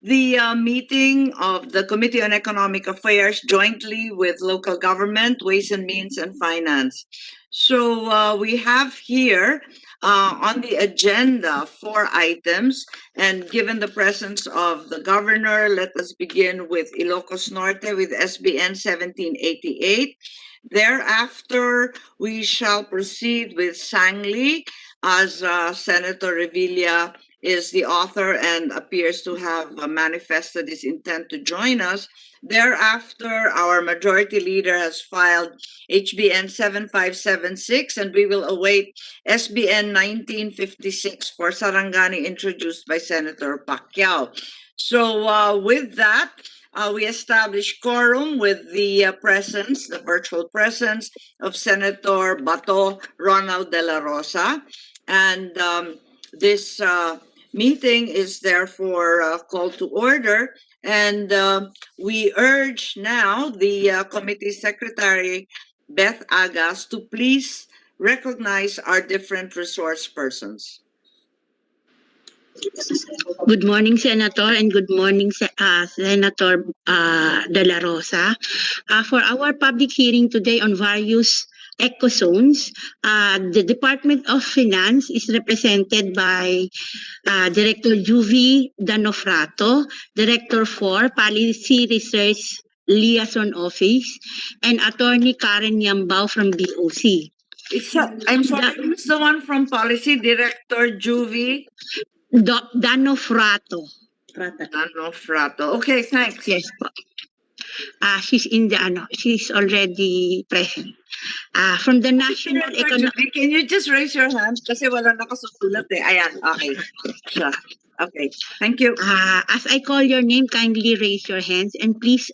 the meeting of the Committee on Economic Affairs jointly with local government, Ways and Means, and Finance. So we have here on the agenda 4 items, and given the presence of the governor, let us begin with Ilocos Norte with SBN 1788. Thereafter, we shall proceed with Sangli, as Senator Revilla is the author and appears to have manifested his intent to join us. Thereafter, our majority leader has filed HBN 7576, and we will await SBN 1956 for Sarangani, introduced by Senator Pacquiao. So with that, we establish quorum with the presence, the virtual presence of Senator Bato Ronald de la Rosa. And this meeting is therefore called to order. And we urge now the committee secretary, Beth Agas, to please recognize our different resource persons. Good morning, Senator, and good morning, Senator De La Rosa. For our public hearing today on various ecozones, the Department of Finance is represented by Director Juvi Danofrato, Director for Policy Research Liaison Office, and Attorney Karen Yambao from BOC. I'm sorry, who's the one from Policy? Director Juvi? Danofrato. Danofrato. Okay, thanks. Yes po. She's in the she's already present. From the National Economic... Can you just raise your hand? Kasi wala nakasusulat eh. Ayan, okay. Siya. Okay, thank you. As I call your name, kindly raise your hands and please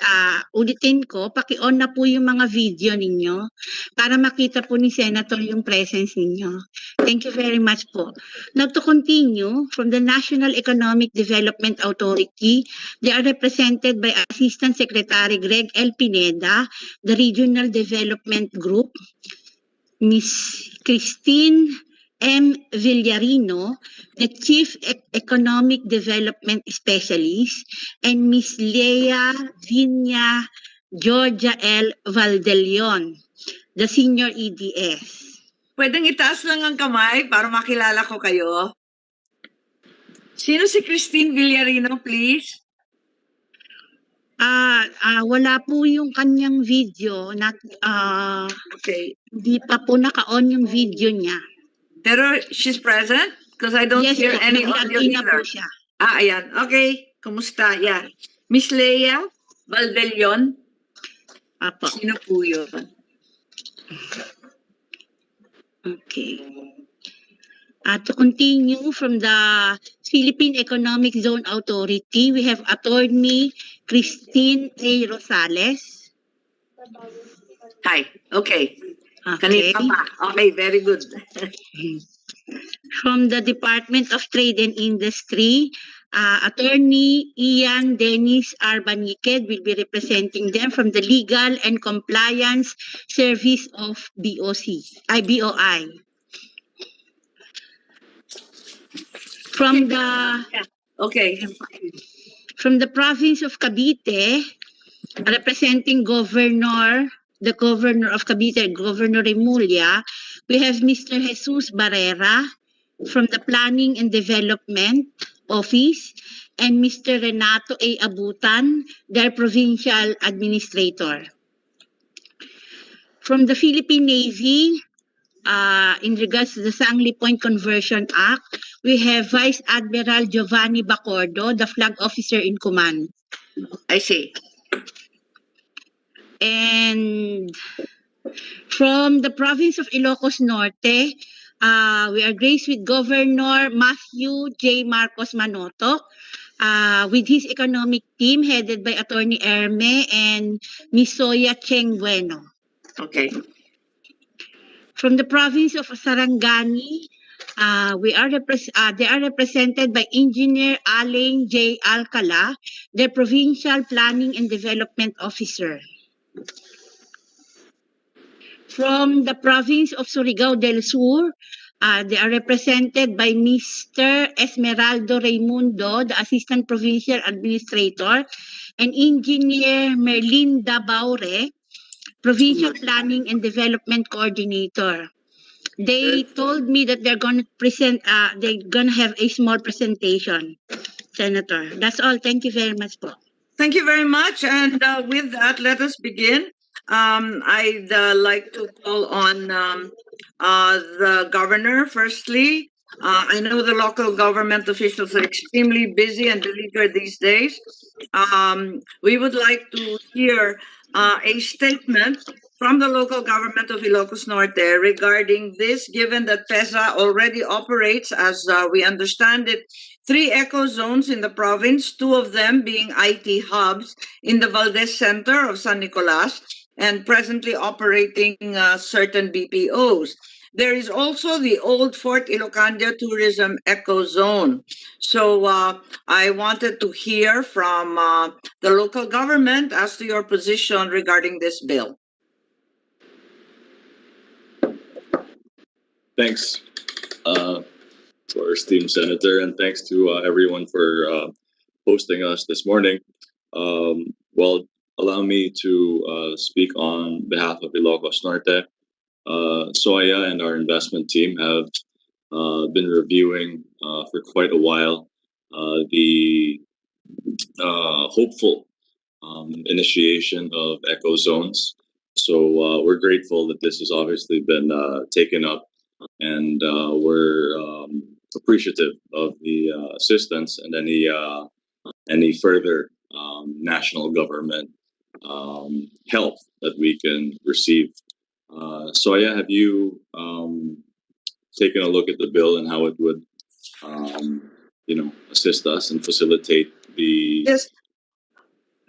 ulitin ko, paki-on na po yung mga video ninyo para makita po ni Senator yung presence ninyo. Thank you very much po. Now to continue, from the National Economic Development Authority, they are represented by Assistant Secretary Greg L. Pineda, the Regional Development Group, Ms. Christine M. Villarino, the Chief Economic Development Specialist, and Ms. Leia Viña Georgia L. Valdelion, the Senior EDS. Pwedeng itaas lang ang kamay para makilala ko kayo. Sino si Christine Villarino, please? Wala po yung kanyang video. Okay. Hindi pa po naka-on yung video niya. Pero she's present? Because I don't hear any audio either. Po siya. Ayan. Okay. Kumusta? Yeah. Miss Leia Valdelion? Apo. Sino po yun? Okay. To continue from the Philippine Economic Zone Authority, we have Attorney Christine A. Rosales. Hi. Okay. Kanina pa. Okay, very good. From the Department of Trade and Industry, Attorney Ian Dennis Arbaniqued will be representing them from the Legal and Compliance Service of BOI. From the province of Cavite, representing the Governor of Cavite, Governor Remulla, we have Mr. Jesus Barrera from the Planning and Development Office, and Mr. Renato A. Abutan, their Provincial Administrator. From the Philippine Navy, in regards to the Sangli Point Conversion Act, we have Vice Admiral Giovanni Bacordo, the Flag Officer in Command. I see. And from the province of Ilocos Norte, we are graced with Governor Matthew J. Marcos Manotoc, with his economic team headed by Attorney Erme and Ms. Soya Cheng Bueno. Okay. From the province of Sarangani, they are represented by Engineer Alain J. Alcala, their Provincial Planning and Development Officer. From the province of Surigao del Sur, They are represented by Mr. Esmeraldo Raimundo, the Assistant Provincial Administrator, and Engineer Merlinda Baure, Provincial Planning and Development Coordinator. They told me that they're gonna have a small presentation, Senator. That's all. Thank you very much po. Thank you very much. And with that, let us begin. I'd like to call on the governor firstly. I know the local government officials are extremely busy and beleaguered these days. We would like to hear a statement from the local government of Ilocos Norte regarding this, given that PESA already operates, as we understand it, 3 eco zones in the province, 2 of them being IT hubs in the Valdez Center of San Nicolas, and presently operating certain BPOs. There is also the old Fort Ilocandia Tourism Eco Zone. So I wanted to hear from the local government as to your position regarding this bill. Thanks to our esteemed senator, and thanks to everyone for hosting us this morning. Well, allow me to speak on behalf of Ilocos Norte. Soya and our investment team have been reviewing for quite a while the hopeful initiation of eco zones. So we're grateful that this has obviously been taken up, and we're appreciative of the assistance and any further national government help that we can receive. Soya, have you taken a look at the bill and how it would, assist us and facilitate the? Yes.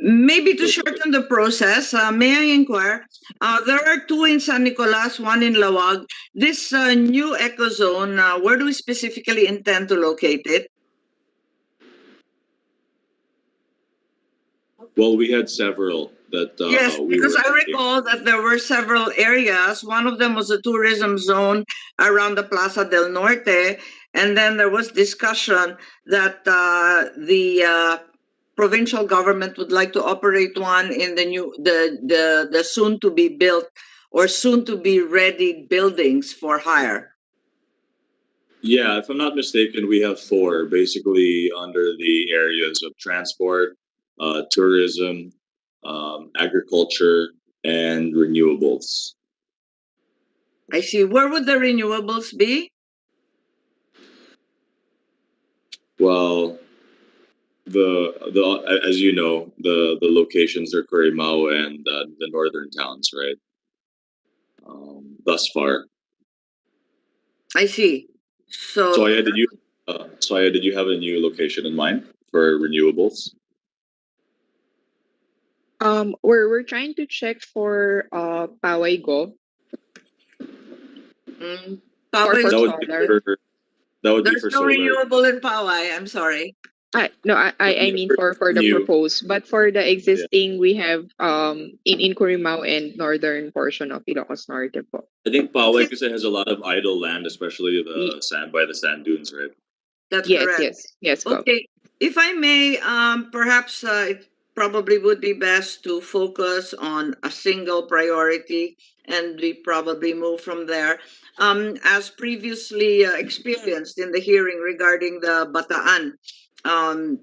Maybe to shorten the process, may I inquire? There are 2 in San Nicolas, 1 in Lawag. This new eco zone, where do we specifically intend to locate it? Well, we had several that Yes, we because were. I recall that there were several areas. One of them was a tourism zone around the Plaza del Norte, and then there was discussion that the provincial government would like to operate one in the soon to be built or soon to be ready buildings for hire. Yeah, if I'm not mistaken, we have 4 basically under the areas of transport, tourism, agriculture, and renewables. I see. Where would the renewables be? Well, the as you know, the locations are Corimao and the northern towns, right? Thus far. I see. So Soya, did you have a new location in mind for renewables? We're trying to check for Paway Go mm, or Poway, for That would be solar. for that would be there's for no solar. renewable in Poway. I'm sorry. No, I mean for the New. proposed, but for the Yeah. existing we have in Corimao and northern portion of Ilocos Norte po. I think Poway because it has a lot of idle land, especially the sand by the sand dunes, right? That's Yes, correct. yes po. Okay, if I may, perhaps it probably would be best to focus on a single priority and we probably move from there. As previously experienced in the hearing regarding the Bataan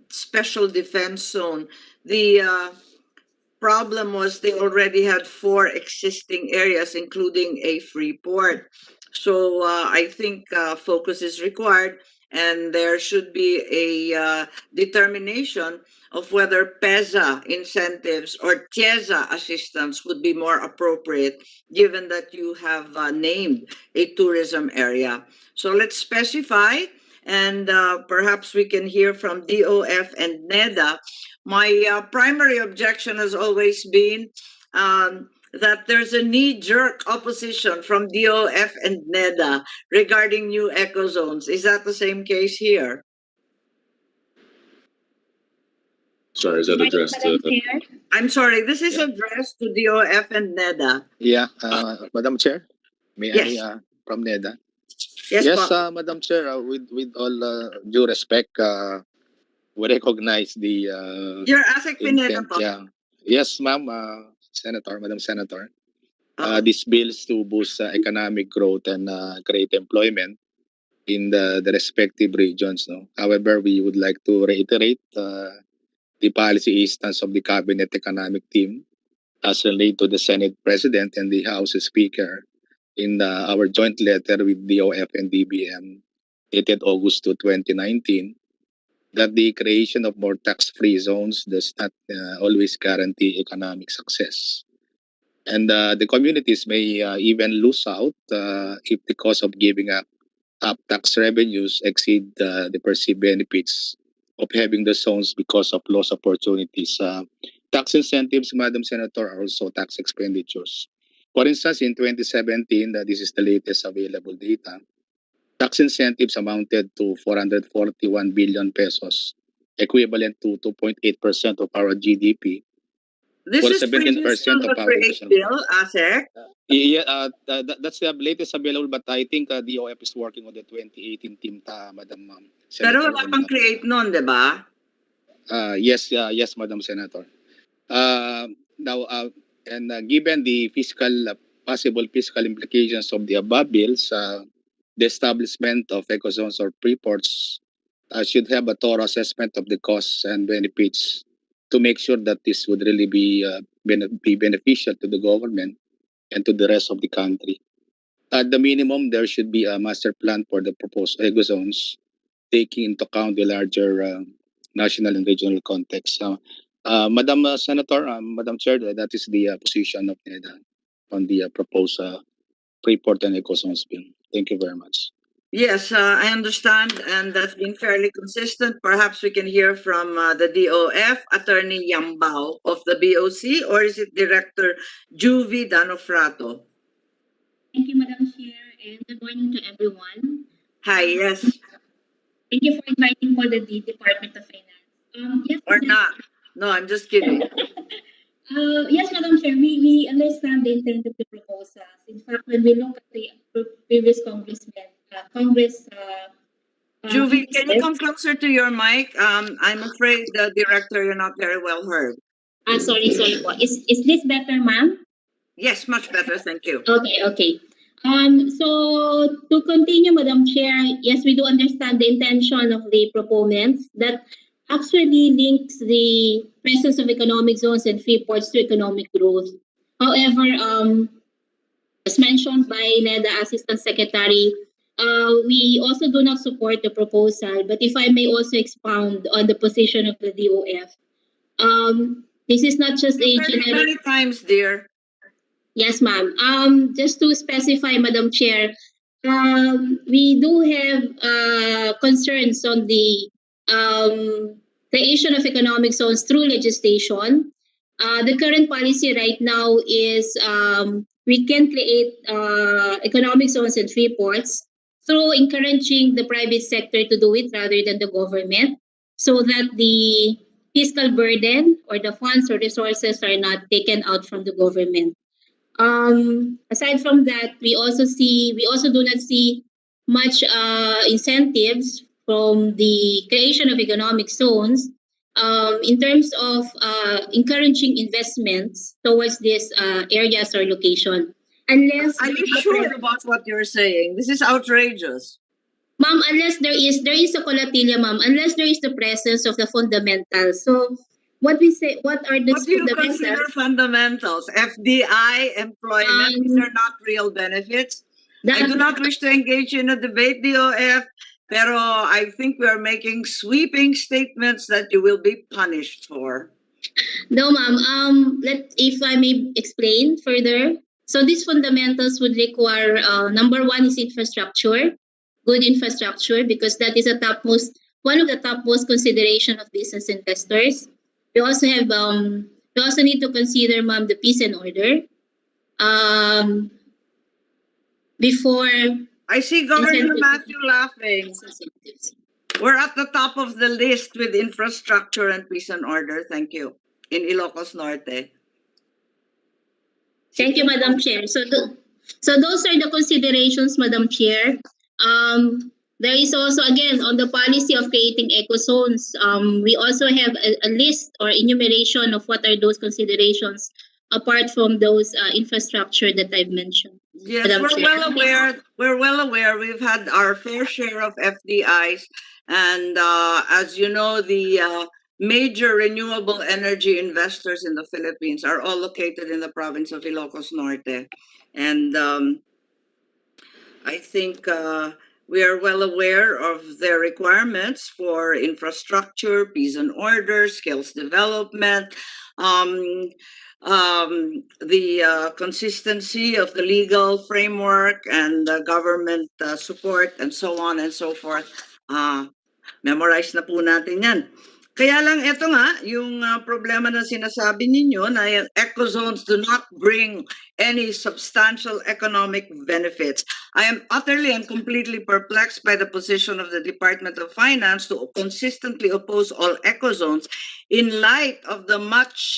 special defense zone, the problem was they already had 4 existing areas, including a free port. So I think focus is required, and there should be a determination of whether PESA incentives or TIEZA assistance would be more appropriate, given that you have named a tourism area. So let's specify, and perhaps we can hear from DOF and NEDA. My primary objection has always been that there's a knee-jerk opposition from DOF and NEDA regarding new eco zones. Is that the same case here? Sorry, is that addressed to? I'm sorry, this is Yeah. addressed to DOF and NEDA. Yeah, Madam Chair, may Yes. I from NEDA? Yes, Yes, po. Madam Chair, with all due respect, we recognize the You're Asik Pineda intent. po. Yeah. Yes, ma'am, Senator, Madam Senator. Oo. These bills to boost economic growth and create employment in the respective regions. No? However, we would like to reiterate the policy stance of the Cabinet Economic Team as related to the Senate President and the House Speaker in our joint letter with DOF and DBM dated August 2, 2019, that the creation of more tax-free zones does not always guarantee economic success. And the communities may even lose out if the cost of giving up tax revenues exceed the perceived benefits of having the zones because of lost opportunities. Tax incentives, Madam Senator, are also tax expenditures. For instance, in 2017, this is the latest available data, tax incentives amounted to 441 billion pesos, equivalent to 2.8% of our GDP, This or is previous 17% to of the our create national. bill, Asik. Yeah, that's the latest available, but I think the OF is working on the 2018 team, Madam Pero Senator. wala pang create nun, di ba? Yes, yes, Madam Senator. Now, and given the possible fiscal implications of the above bills, the establishment of eco zones or pre-ports should have a thorough assessment of the costs and benefits to make sure that this would really be beneficial to the government and to the rest of the country. At the minimum, there should be a master plan for the proposed eco zones, taking into account the larger national and regional context. Madam Senator, Madam Chair, that is the position of NEDA on the proposed Freeport and eco zones bill. Thank you very much. Yes, I understand, and that's been fairly consistent. Perhaps we can hear from the DOF, Attorney Yambao of the BOC, or is it Director Juvie Danofrato? Thank you, Madam Chair, and good morning to everyone. Hi, yes, Thank you for inviting for the Department of Finance. Yes, or Madam- not? No, I'm just kidding. yes, Madam Chair, we understand the intent of the proposals. In fact, when we look at the previous Congress. Juvie, can you cases- come closer to your mic? I'm afraid the director, you're not very well heard. sorry po. Is this better, ma'am? Yes, much better, thank you. Okay. So to continue, Madam Chair, yes, we do understand the intention of the proponents that actually links the presence of economic zones and free ports to economic growth. However, as mentioned by NEDA Assistant Secretary, we also do not support the proposal. But if I may also expound on the position of the DOF, this is not just a generic. Many times, dear. Yes, ma'am. Just to specify, Madam Chair, we do have concerns on the creation of economic zones through legislation. The current policy right now is we can create economic zones and free ports through encouraging the private sector to do it rather than the government, so that the fiscal burden or the funds or resources are not taken out from the government. Aside from that, we also do not see much incentives from the creation of economic zones in terms of encouraging investments towards these areas or location. Unless Are you sure about what you're saying? This is outrageous. Ma'am, unless there is a colatilla, ma'am, unless there is the presence of the fundamentals. So what are the What do you consider fundamentals? FDI, employment, these are not real benefits. I do not wish to engage in a debate, DOF, pero I think we are making sweeping statements that you will be punished for. No, ma'am. If I may explain further. So these fundamentals would require number one is infrastructure, good infrastructure, because that is one of the topmost consideration of business investors. We also have we also need to consider, ma'am, the peace and order. Before I see Governor Matthew laughing. incentives. We're at the top of the list with infrastructure and peace and order. Thank you. In Ilocos Norte. Thank you, Madam Chair. So those are the considerations, Madam Chair. There is also, again, on the policy of creating eco zones, we also have a list or enumeration of what are those considerations apart from those infrastructure that I've mentioned. Yes, Madam we're Chair. well aware. We're well aware. We've had our fair share of FDIs, and as you know, the major renewable energy investors in the Philippines are all located in the province of Ilocos Norte, and I think we are well aware of their requirements for infrastructure, peace and order, skills development, um, the consistency of the legal framework and government support, and so on and so forth. Memorize na po natin yan. Kaya lang ito nga, yung problema na sinasabi ninyo na yung ecozones do not bring any substantial economic benefits. I am utterly and completely perplexed by the position of the Department of Finance to consistently oppose all ecozones in light of the much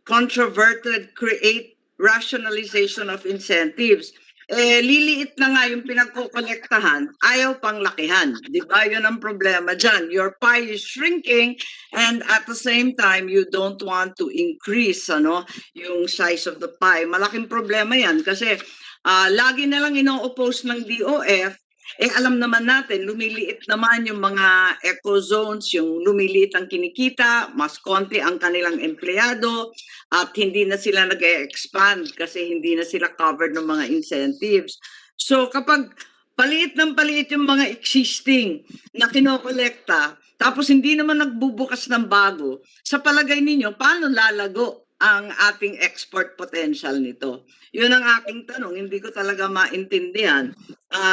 controverted create rationalization of incentives. Liliit na nga yung pinagkukolektahan, ayaw pang lakihan. Di ba? Yun ang problema dyan. Your pie is shrinking and at the same time, you don't want to increase yung size of the pie. Malaking problema yan kasi lagi na lang ino-oppose ng DOF. Alam naman natin, lumiliit naman yung mga eco zones, yung lumiliit ang kinikita, mas konti ang kanilang empleyado, at hindi na sila nag-expand kasi hindi na sila covered ng mga incentives. So kapag paliit ng paliit yung mga existing na kinokolekta, tapos hindi naman nagbubukas ng bago, sa palagay ninyo, paano lalago ang ating export potential nito? Yun ang aking tanong, hindi ko talaga maintindihan.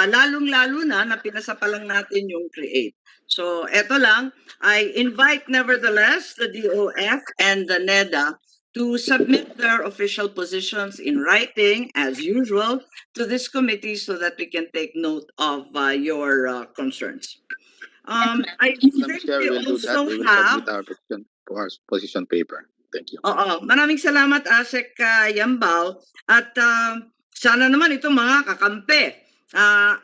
Lalong-lalo na pinasa pa lang natin yung create. So eto lang, I invite nevertheless the DOF and the NEDA to submit their official positions in writing, as usual, to this committee so that we can take note of your concerns. I Madam think Chair, we we will do that. also We will have... submit our position paper. Thank you. Oo, maraming salamat Asek Yambao at sana naman itong mga kakampi.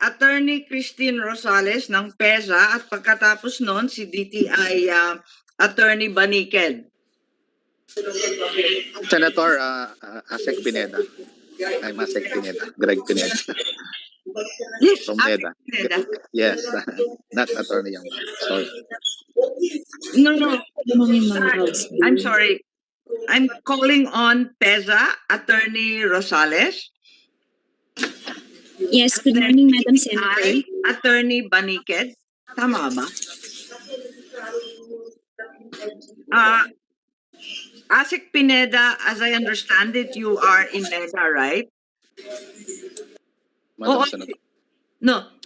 Attorney Christine Rosales ng PEZA at pagkatapos noon si DTI Attorney Baniked. Senator Asek Pineda. I'm Asek Pineda. Greg Pineda. Yes, From Asek NEDA. Pineda. Yes, not Attorney Yang. Sorry. No. I'm sorry. I'm calling on PEZA, Attorney Rosales. Yes, good morning, Madam Senator. Attorney Baniked. Tama ba? Asik Pineda, as I understand it, you are in NEDA, right? Madam Senator.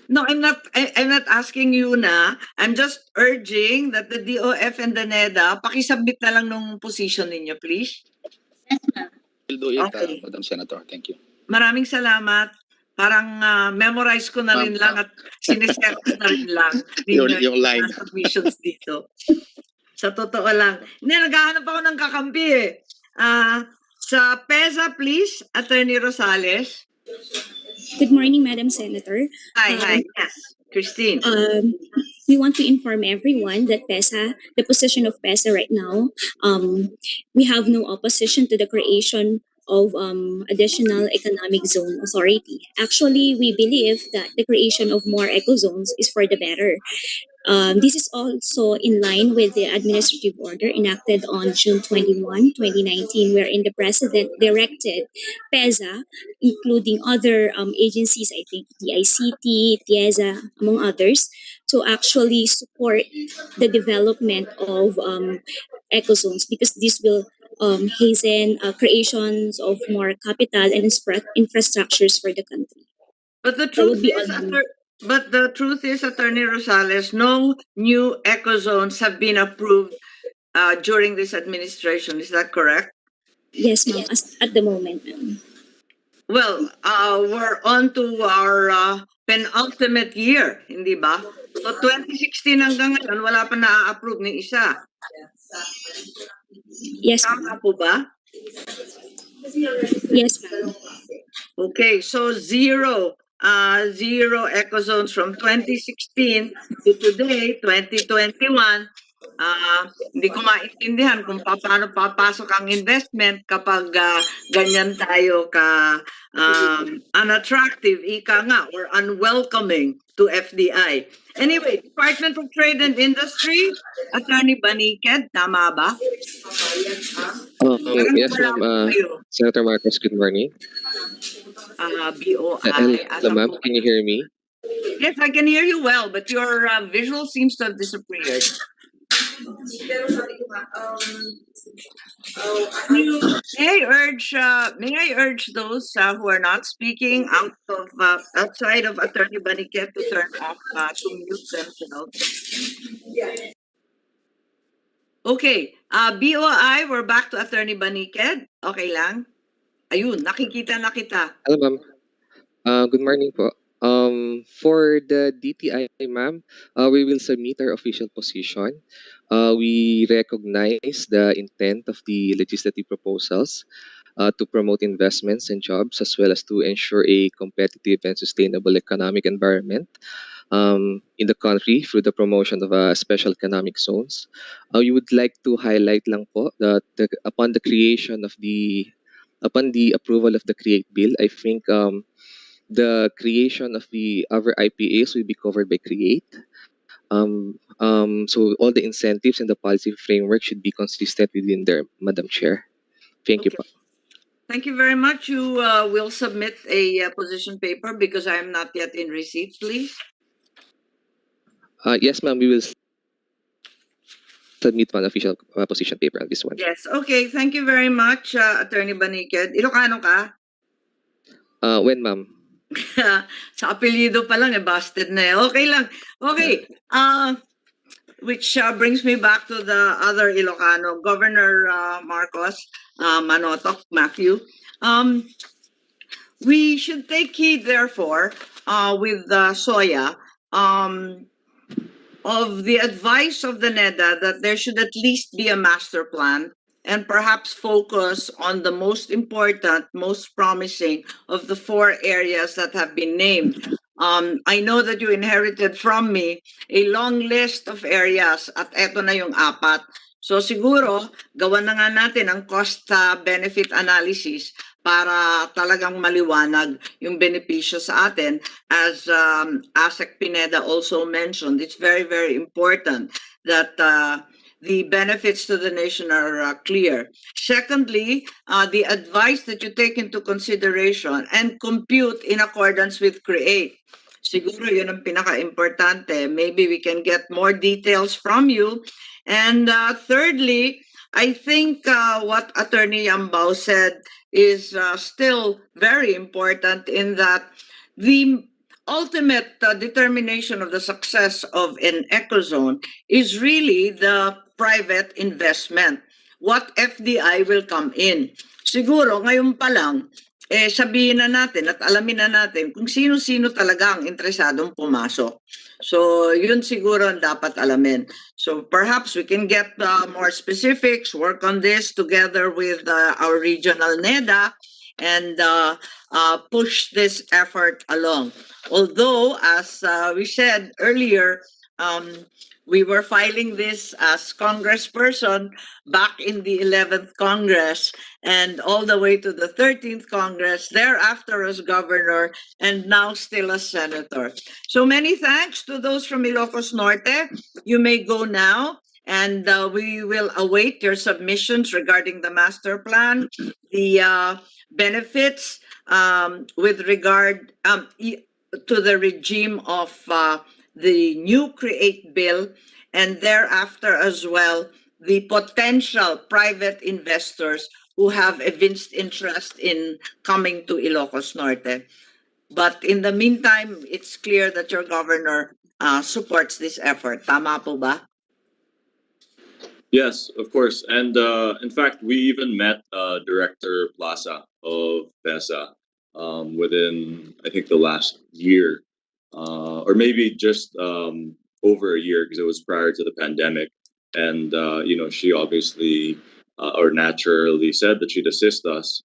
No, I'm not asking you na. I'm just urging that the DOF and the NEDA, pakisubmit na lang nung position ninyo, please. We'll do it, Okay. Madam Senator. Thank you. Maraming salamat. Parang memorize ko na rin Ma'am, lang at sineset ko na rin lang ninyo yung line. mga submissions dito. Sa totoo lang. Hindi, naghahanap ako ng kakampi eh. Sa PEZA, please, Attorney Rosales. Good morning, Madam Senator. Hi. Yes, Christine. We want to inform everyone that the position of PESA right now, we have no opposition to the creation of additional economic zone authority. Actually, we believe that the creation of more eco zones is for the better. This is also in line with the administrative order enacted on June 21, 2019, wherein the President directed PESA, including other agencies, I think DICT, TIEZA, among others, to actually support the development of ecozones because this will hasten creations of more capital and infrastructures for the country. But the That would truth be is, all. Attorney Rosales, no new eco zones have been approved during this administration. Is that correct? Yes, ma'am. At the moment, ma'am. Well, we're on to our penultimate year, hindi ba? So 2016 hanggang ngayon, wala pa na-approve ni isa. Yes, Tama ma'am. po ba? Yes, ma'am. Okay, so zero zero eco zones from 2016 to today, 2021. Hindi ko maintindihan kung paano papasok ang investment kapag ganyan tayo ka unattractive, ika nga, or unwelcoming to FDI. Anyway, Department of Trade and Industry, Attorney Baniked, tama ba? Parang Yes, wala ma'am. po kayo. Senator Marcos, good morning. BOI, Hello, ma'am. Can you hear me? Yes, I can hear you well, but your visual seems to have disappeared. May I urge those who are not speaking outside of Attorney Baniket to turn off to mute themselves. Okay, BOI, we're back to Attorney Baniket. Okay lang? Ayun, nakikita na kita. Hello, ma'am. Good morning po. For the DTI, ma'am, we will submit our official position. We recognize the intent of the legislative proposals to promote investments and jobs, as well as to ensure a competitive and sustainable economic environment in the country through the promotion of special economic zones. We would like to highlight lang po that upon the approval of the CREATE bill, I think the creation of the other IPAs will be covered by CREATE. So all the incentives and the policy framework should be consistent within there, Madam Chair. Thank you. Okay. Thank you very much. You will submit a position paper because I am not yet in receipt, please. Yes, ma'am, we will submit one official position paper on this one. Yes, okay. Thank you very much, Attorney Baniked. Ilocano ka? When, ma'am? Sa apelyido pa lang, busted na eh. Okay lang. Okay. Which brings me back to the other Ilocano, Governor Marcos, Manotok, Matthew. We should take heed, therefore, with soya, of the advice of the NEDA that there should at least be a master plan and perhaps focus on the most important, most promising of the 4 areas that have been named. I know that you inherited from me a long list of areas at eto na yung 4. So siguro, gawan na nga natin ang cost-benefit analysis para talagang maliwanag yung benepisyo sa atin. As ASEC Pineda also mentioned, it's very, very important that the benefits to the nation are clear. Secondly, the advice that you take into consideration and compute in accordance with CREATE. Siguro yun ang pinaka-importante. Maybe we can get more details from you. And thirdly, I think what Attorney Yambao said is still very important in that the ultimate determination of the success of an ecozone is really the private investment. What FDI will come in? Siguro ngayon pa lang, sabihin na natin at alamin na natin kung sino-sino talaga ang interesadong pumasok. So yun siguro ang dapat alamin. So perhaps we can get more specifics, work on this together with our regional NEDA and push this effort along. Although, as we said earlier, we were filing this as congressperson back in the 11th Congress and all the way to the 13th Congress, thereafter as governor, and now still as senator. So many thanks to those from Ilocos Norte. You may go now, and we will await your submissions regarding the master plan, the benefits with regard to the regime of the new CREATE bill, and thereafter as well, the potential private investors who have evinced interest in coming to Ilocos Norte. But in the meantime, it's clear that your governor supports this effort. Tama po ba? Yes, of course. And in fact, we even met Director Plaza of PESA within, I think, the last year. Or maybe just over a year because it was prior to the pandemic. And, she obviously or naturally said that she'd assist us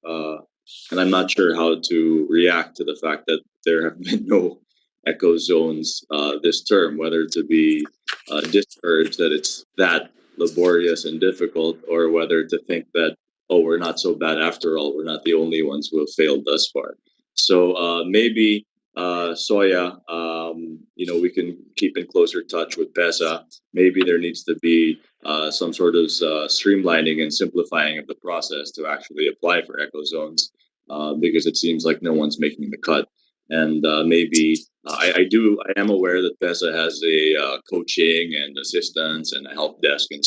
and I'm not sure how to react to the fact that there have been no eco zones this term, whether to be discouraged that it's that laborious and difficult, or whether to think that, oh, we're not so bad after all. We're not the only ones who have failed thus far. So maybe Soya, we can keep in closer touch with PESA. Maybe there needs to be some sort of streamlining and simplifying of the process to actually apply for eco zones, because it seems like no one's making the cut. And maybe I am aware that PESA has a coaching and assistance and a help desk and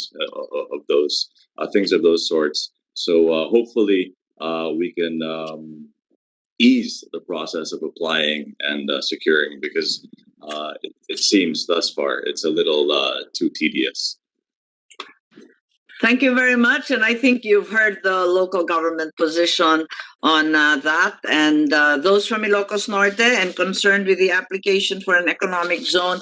of those things of those sorts. So hopefully we can ease the process of applying and securing, because it seems thus far it's a little too tedious. Thank you very much. And I think you've heard the local government position on that. And those from Ilocos Norte and concerned with the application for an economic zone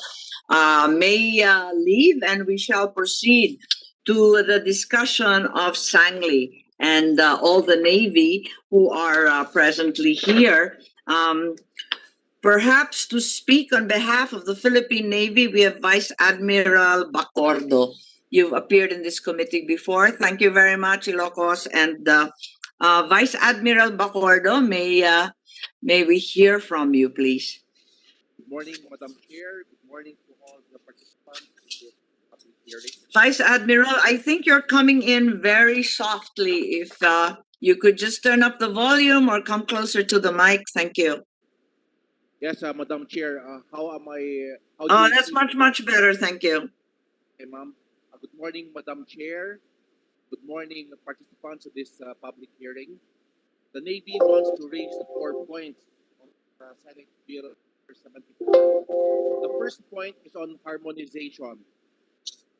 may leave, and we shall proceed to the discussion of Sangli and all the Navy who are presently here. Perhaps to speak on behalf of the Philippine Navy, we have Vice Admiral Bacordo. You've appeared in this committee before. Thank you very much, Ilocos. And Vice Admiral Bacordo, may we hear from you, please? Good morning, Madam Chair. Good morning to all the participants in this public hearing. Vice Admiral, I think you're coming in very softly. If you could just turn up the volume or come closer to the mic. Thank you. Yes, Madam Chair. How am I? How Oh, you that's see much, me? much better. Thank you. Okay, ma'am. Good morning, Madam Chair. Good morning, participants of this public hearing. The Navy wants to raise the 4 points of the Senate Bill 74. The first point is on harmonization.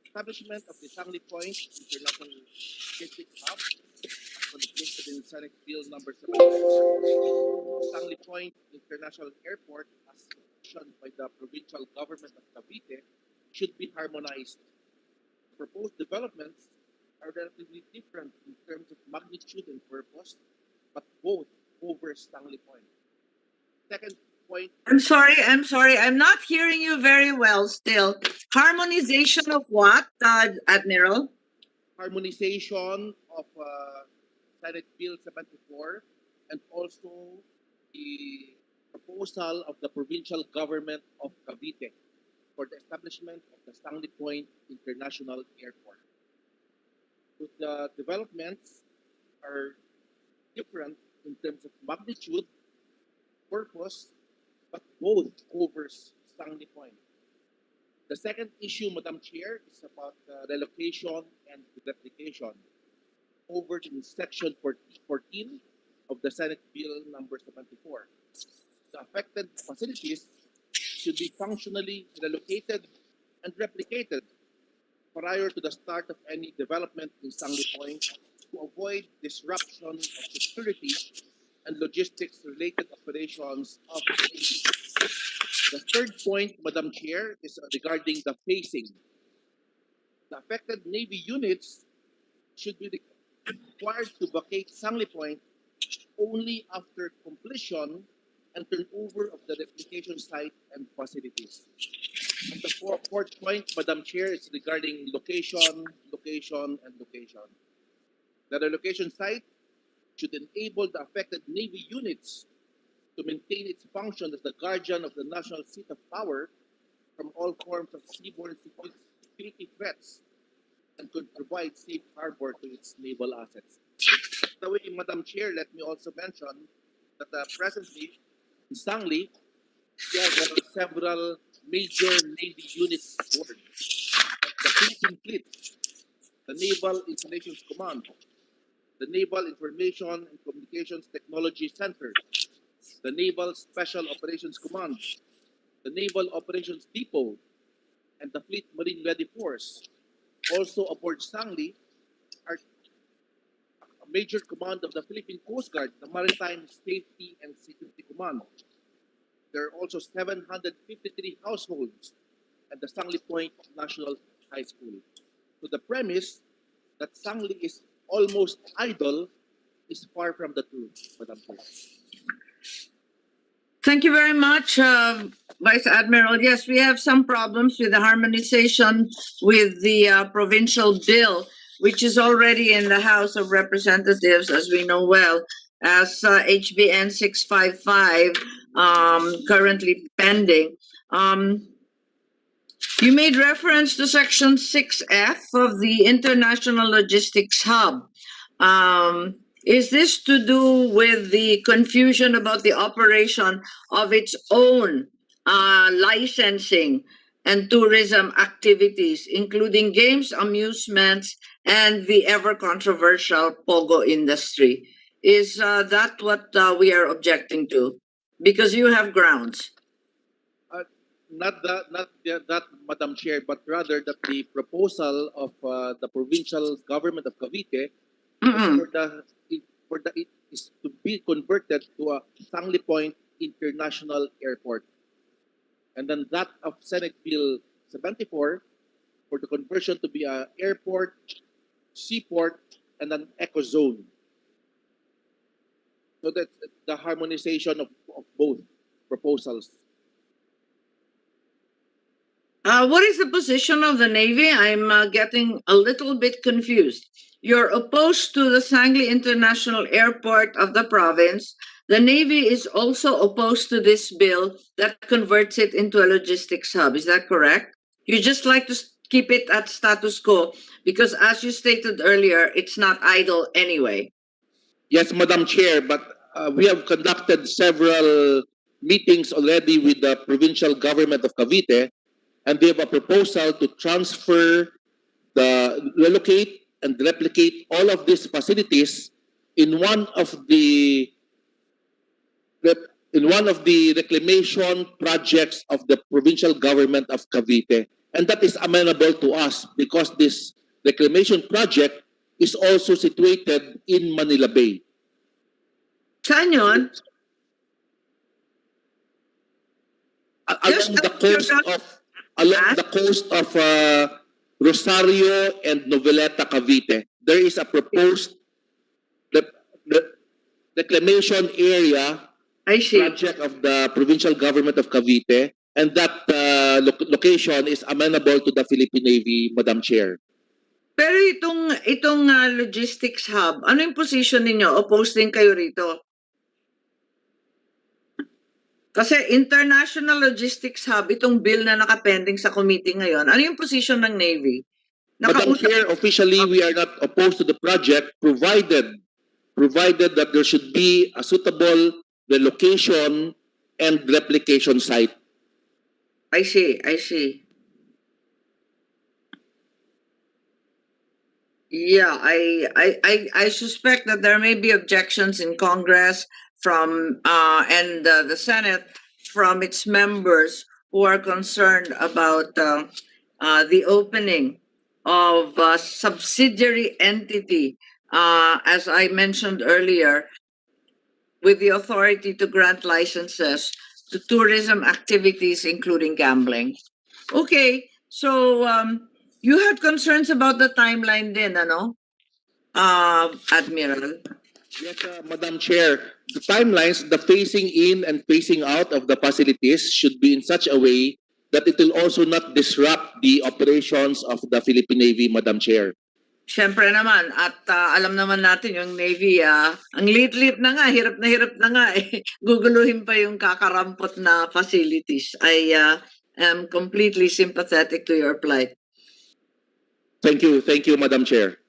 Establishment of the Sangli Point International Logistics Hub, as contemplated in Senate Bill number 74. Sangli Point International Airport, as commissioned by the provincial government of Cavite, should be harmonized. Proposed developments are relatively different in terms of magnitude and purpose, but both cover Sangli Point. Second point. I'm sorry. I'm not hearing you very well still. Harmonization of what, Admiral? Harmonization of Senate Bill 74, and also the proposal of the provincial government of Cavite for the establishment of the Sangli Point International Airport. So the developments are different in terms of magnitude, purpose, but both covers Sangli Point. The second issue, Madam Chair, is about relocation and replication, covered in Section 14 of the Senate Bill number 74. The affected facilities should be functionally relocated and replicated prior to the start of any development in Sangli Point to avoid disruption of security and logistics-related operations of the Navy. The third point, Madam Chair, is regarding the phasing. The affected Navy units should be required to vacate Sangli Point only after completion and turnover of the replication site and facilities. And the fourth point, Madam Chair, is regarding location. The relocation site should enable the affected Navy units to maintain its function as the guardian of the national seat of power from all forms of seaborne security threats, and could provide safe harbor to its naval assets. By the way, Madam Chair, let me also mention that presently in Sangli, we have several major Navy units aboard. The Philippine Fleet, the Naval Installations Command, the Naval Information and Communications Technology Center, the Naval Special Operations Command, the Naval Operations Depot, and the Fleet Marine Ready Force. Also aboard Sangli are a major command of the Philippine Coast Guard, the Maritime Safety and Security Command. There are also 753 households at the Sangli Point National High School. So the premise that Sangli is almost idle is far from the truth, Madam Chair. Thank you very much, Vice Admiral. Yes, we have some problems with the harmonization with the provincial bill, which is already in the House of Representatives, as we know well, as HBN 655, currently pending. You made reference to Section 6F of the International Logistics Hub. Is this to do with the confusion about the operation of its own licensing and tourism activities, including games, amusements, and the ever controversial pogo industry? Is that what we are objecting to? Because you have grounds. Not that, Madam Chair, but rather that the proposal of the provincial government of Cavite is to be converted to a Sangley Point International Airport, and then that of Senate Bill 74 for the conversion to be a airport, seaport, and an eco zone. So that's the harmonization of both proposals. What is the position of the Navy? I'm getting a little bit confused. You're opposed to the Sangley International Airport of the province. The Navy is also opposed to this bill that converts it into a logistics hub. Is that correct? You just like to keep it at status quo because, as you stated earlier, it's not idle anyway. Yes, Madam Chair, but we have conducted several meetings already with the provincial government of Cavite, and they have a proposal to transfer, relocate, and replicate all of these facilities in one of the reclamation projects of the provincial government of Cavite, and that is amenable to us because this reclamation project is also situated in Manila Bay. Saan yun? Along the coast of Rosario and Noveleta, Cavite, there is a proposed reclamation area project of the provincial government of Cavite, and that location is amenable to the Philippine Navy, Madam Chair. Pero itong logistics hub, ano yung position ninyo? Opposed din kayo rito? Kasi International Logistics Hub, itong bill na nakapending sa committee ngayon, ano yung position ng Navy? Madam Chair, officially we are not opposed to the project provided that there should be a suitable relocation and replication site. I see. Yeah, I suspect that there may be objections in Congress from and the Senate from its members who are concerned about the opening of a subsidiary entity, as I mentioned earlier, with the authority to grant licenses to tourism activities, including gambling. Okay, so you had concerns about the timeline din, ano? Admiral. Yes, Madam Chair. The timelines, the phasing in and phasing out of the facilities should be in such a way that it will also not disrupt the operations of the Philippine Navy, Madam Chair. Siyempre naman, at alam naman natin yung Navy, ang liit-liit na nga, hirap na nga eh. Guguluhin pa yung kakarampot na facilities. I am completely sympathetic to your plight. Thank you, Madam Chair.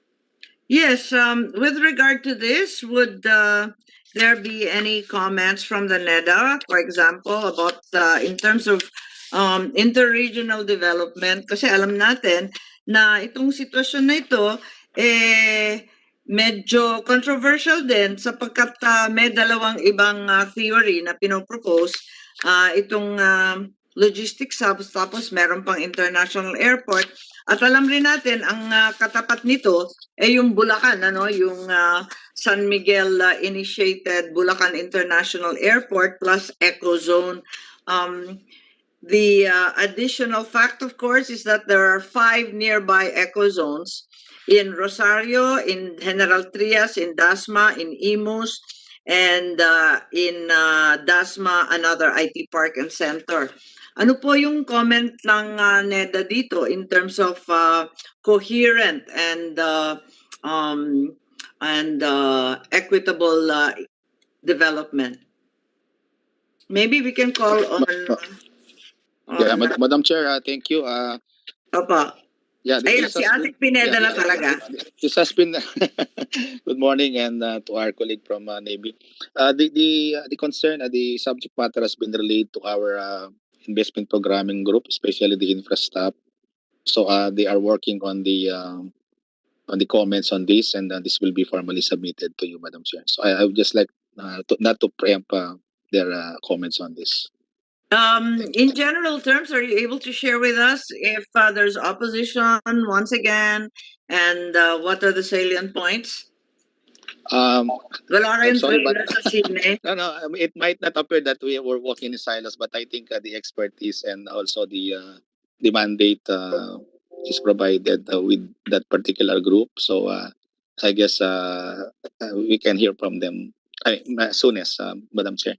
Yes, with regard to this, would there be any comments from the NEDA, for example, about in terms of interregional development? Kasi alam natin na itong sitwasyon na ito, medyo controversial din sapagkat may dalawang ibang theory na pinopropose. Itong logistics hubs, tapos meron pang international airport. At alam rin natin, ang katapat nito ay yung Bulacan, yung San Miguel initiated Bulacan International Airport plus Eco Zone. The additional fact, of course, is that there are 5 nearby eco zones, in Rosario, in General Trias, in Dasma, in Imus, and in Dasma, another IT park and center. Ano po yung comment ng NEDA dito in terms of coherent and equitable development? Maybe we can call on. Yeah, Madam Chair, thank you. Opo. Yeah, Ayun, si Asik Pineda na talaga. This has been good morning and to our colleague from Navy. The concern, the subject matter has been relayed to our investment programming group, especially the infra staff. So they are working on the comments on this, and this will be formally submitted to you, Madam Chair. So I would just like not to preempt their comments on this. In general terms, are you able to share with us if there's opposition once again, and what are the salient points? Wala kayong sorry, but trailer sa sine. no, it might not appear that we were walking in silence, but I think the expertise and also the mandate is provided with that particular group. So I guess we can hear from them as soon as, Madam Chair.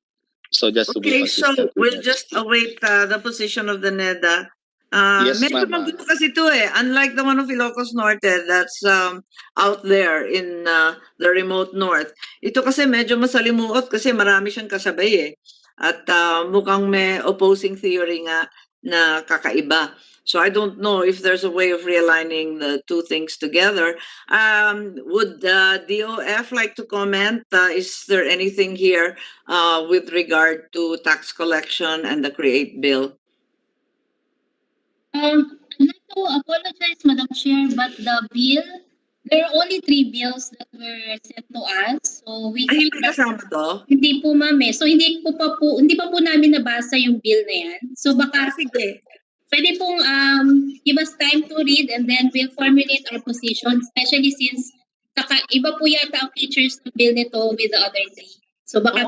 So just to be Okay, so consistent. we'll just await the position of the NEDA. Yes, Medyo ma'am. magulo kasi ito eh. Unlike the one of Ilocos Norte that's out there in the remote north. Ito kasi medyo masalimuot kasi marami siyang kasabay eh. At mukhang may opposing theory nga na kakaiba. So I don't know if there's a way of realigning the two things together. Would DOF like to comment? Is there anything here with regard to tax collection and the CREATE bill? I'd like to apologize, Madam Chair, but the bill, there are only 3 bills that were sent to us. So we Ay, hindi kasama to? Hindi po, ma'am eh. So hindi pa po namin nabasa yung bill na yan. So baka Sige. pwede pong give us time to read and then we'll formulate our position, especially since iba po yata ang features ng bill nito with the other 3. So baka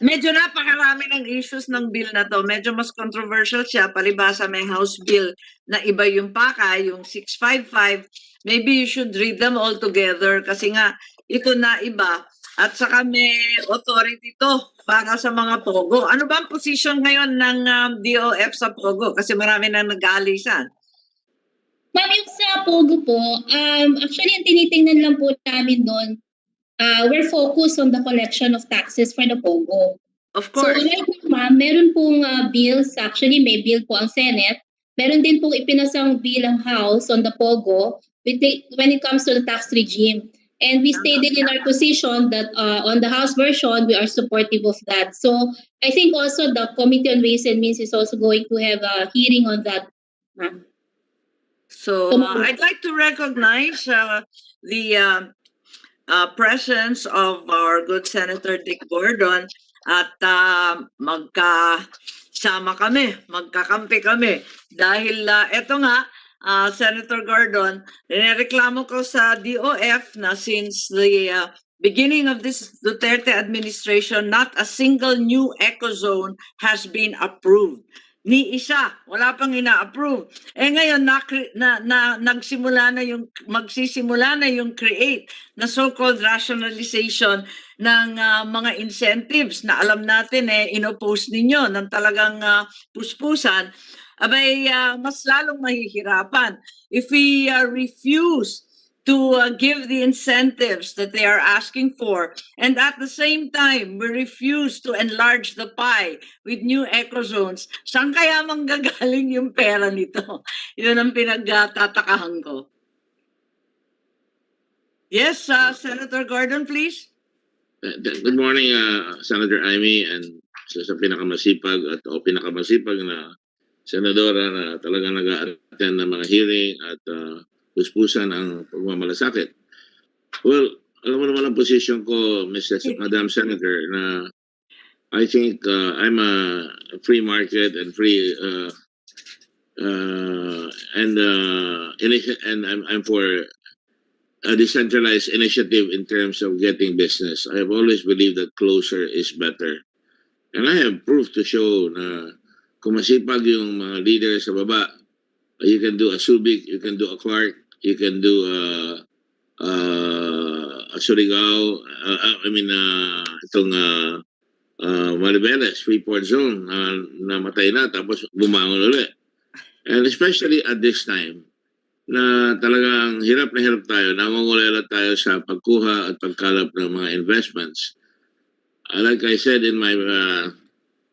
medyo napakarami ng issues ng bill na to. Medyo mas controversial siya. Palibasa may House bill na iba yung pakay, yung 655. Maybe you should read them all together kasi nga ito na iba. At saka may authority to para sa mga POGO. Ano ba ang position ngayon ng DOF sa POGO? Kasi marami nang nag-aalisan. Ma'am, yung sa POGO po, actually ang tinitingnan lang po namin doon, we're focused on the collection of taxes for the POGO. Of course. So right now, ma'am, meron pong bills, actually may bill po ang Senate, meron din pong ipinasang bill ang House on the POGO when it comes to the tax regime. And we stated in our position that on the House version, we are supportive of that. So I think also the Committee on Ways and Means is also going to have a hearing on that, ma'am. So I'd like to recognize the presence of our good Senator Dick Gordon at magkakampi kami dahil eto nga Senator Gordon, nireklamo ko sa DOF na since the beginning of this Duterte administration, not a single new eco-zone has been approved. Ni isa, wala pang ina-approve. Ngayon magsisimula na yung CREATE na so-called rationalization ng mga incentives na alam natin inoppose ninyo ng talagang puspusan. Abay, mas lalong mahihirapan. If we refuse to give the incentives that they are asking for, and at the same time, we refuse to enlarge the pie with new eco-zones, saan kaya manggagaling yung pera nito? Yun ang pinagtatakahan ko. Yes, Senator Gordon, please. Good morning, Senator Amy, and sa pinakamasipag na senadora na talagang nag-a-attend ng mga hearing at puspusan ang pagmamalasakit. Well, alam mo naman ang position ko, Madam Senator, na I think I'm a free market and free and I'm for a decentralized initiative in terms of getting business. I have always believed that closer is better. And I have proof to show na kung masipag yung mga leaders sa baba, you can do a Subic, you can do a Clark, You can do Surigao, itong Maribeles, Freeport Zone, namatay na tapos bumangon ulit. And especially at this time, na talagang hirap na hirap tayo, nangungulila tayo sa pagkuha at pagkalap ng mga investments. Like I said in my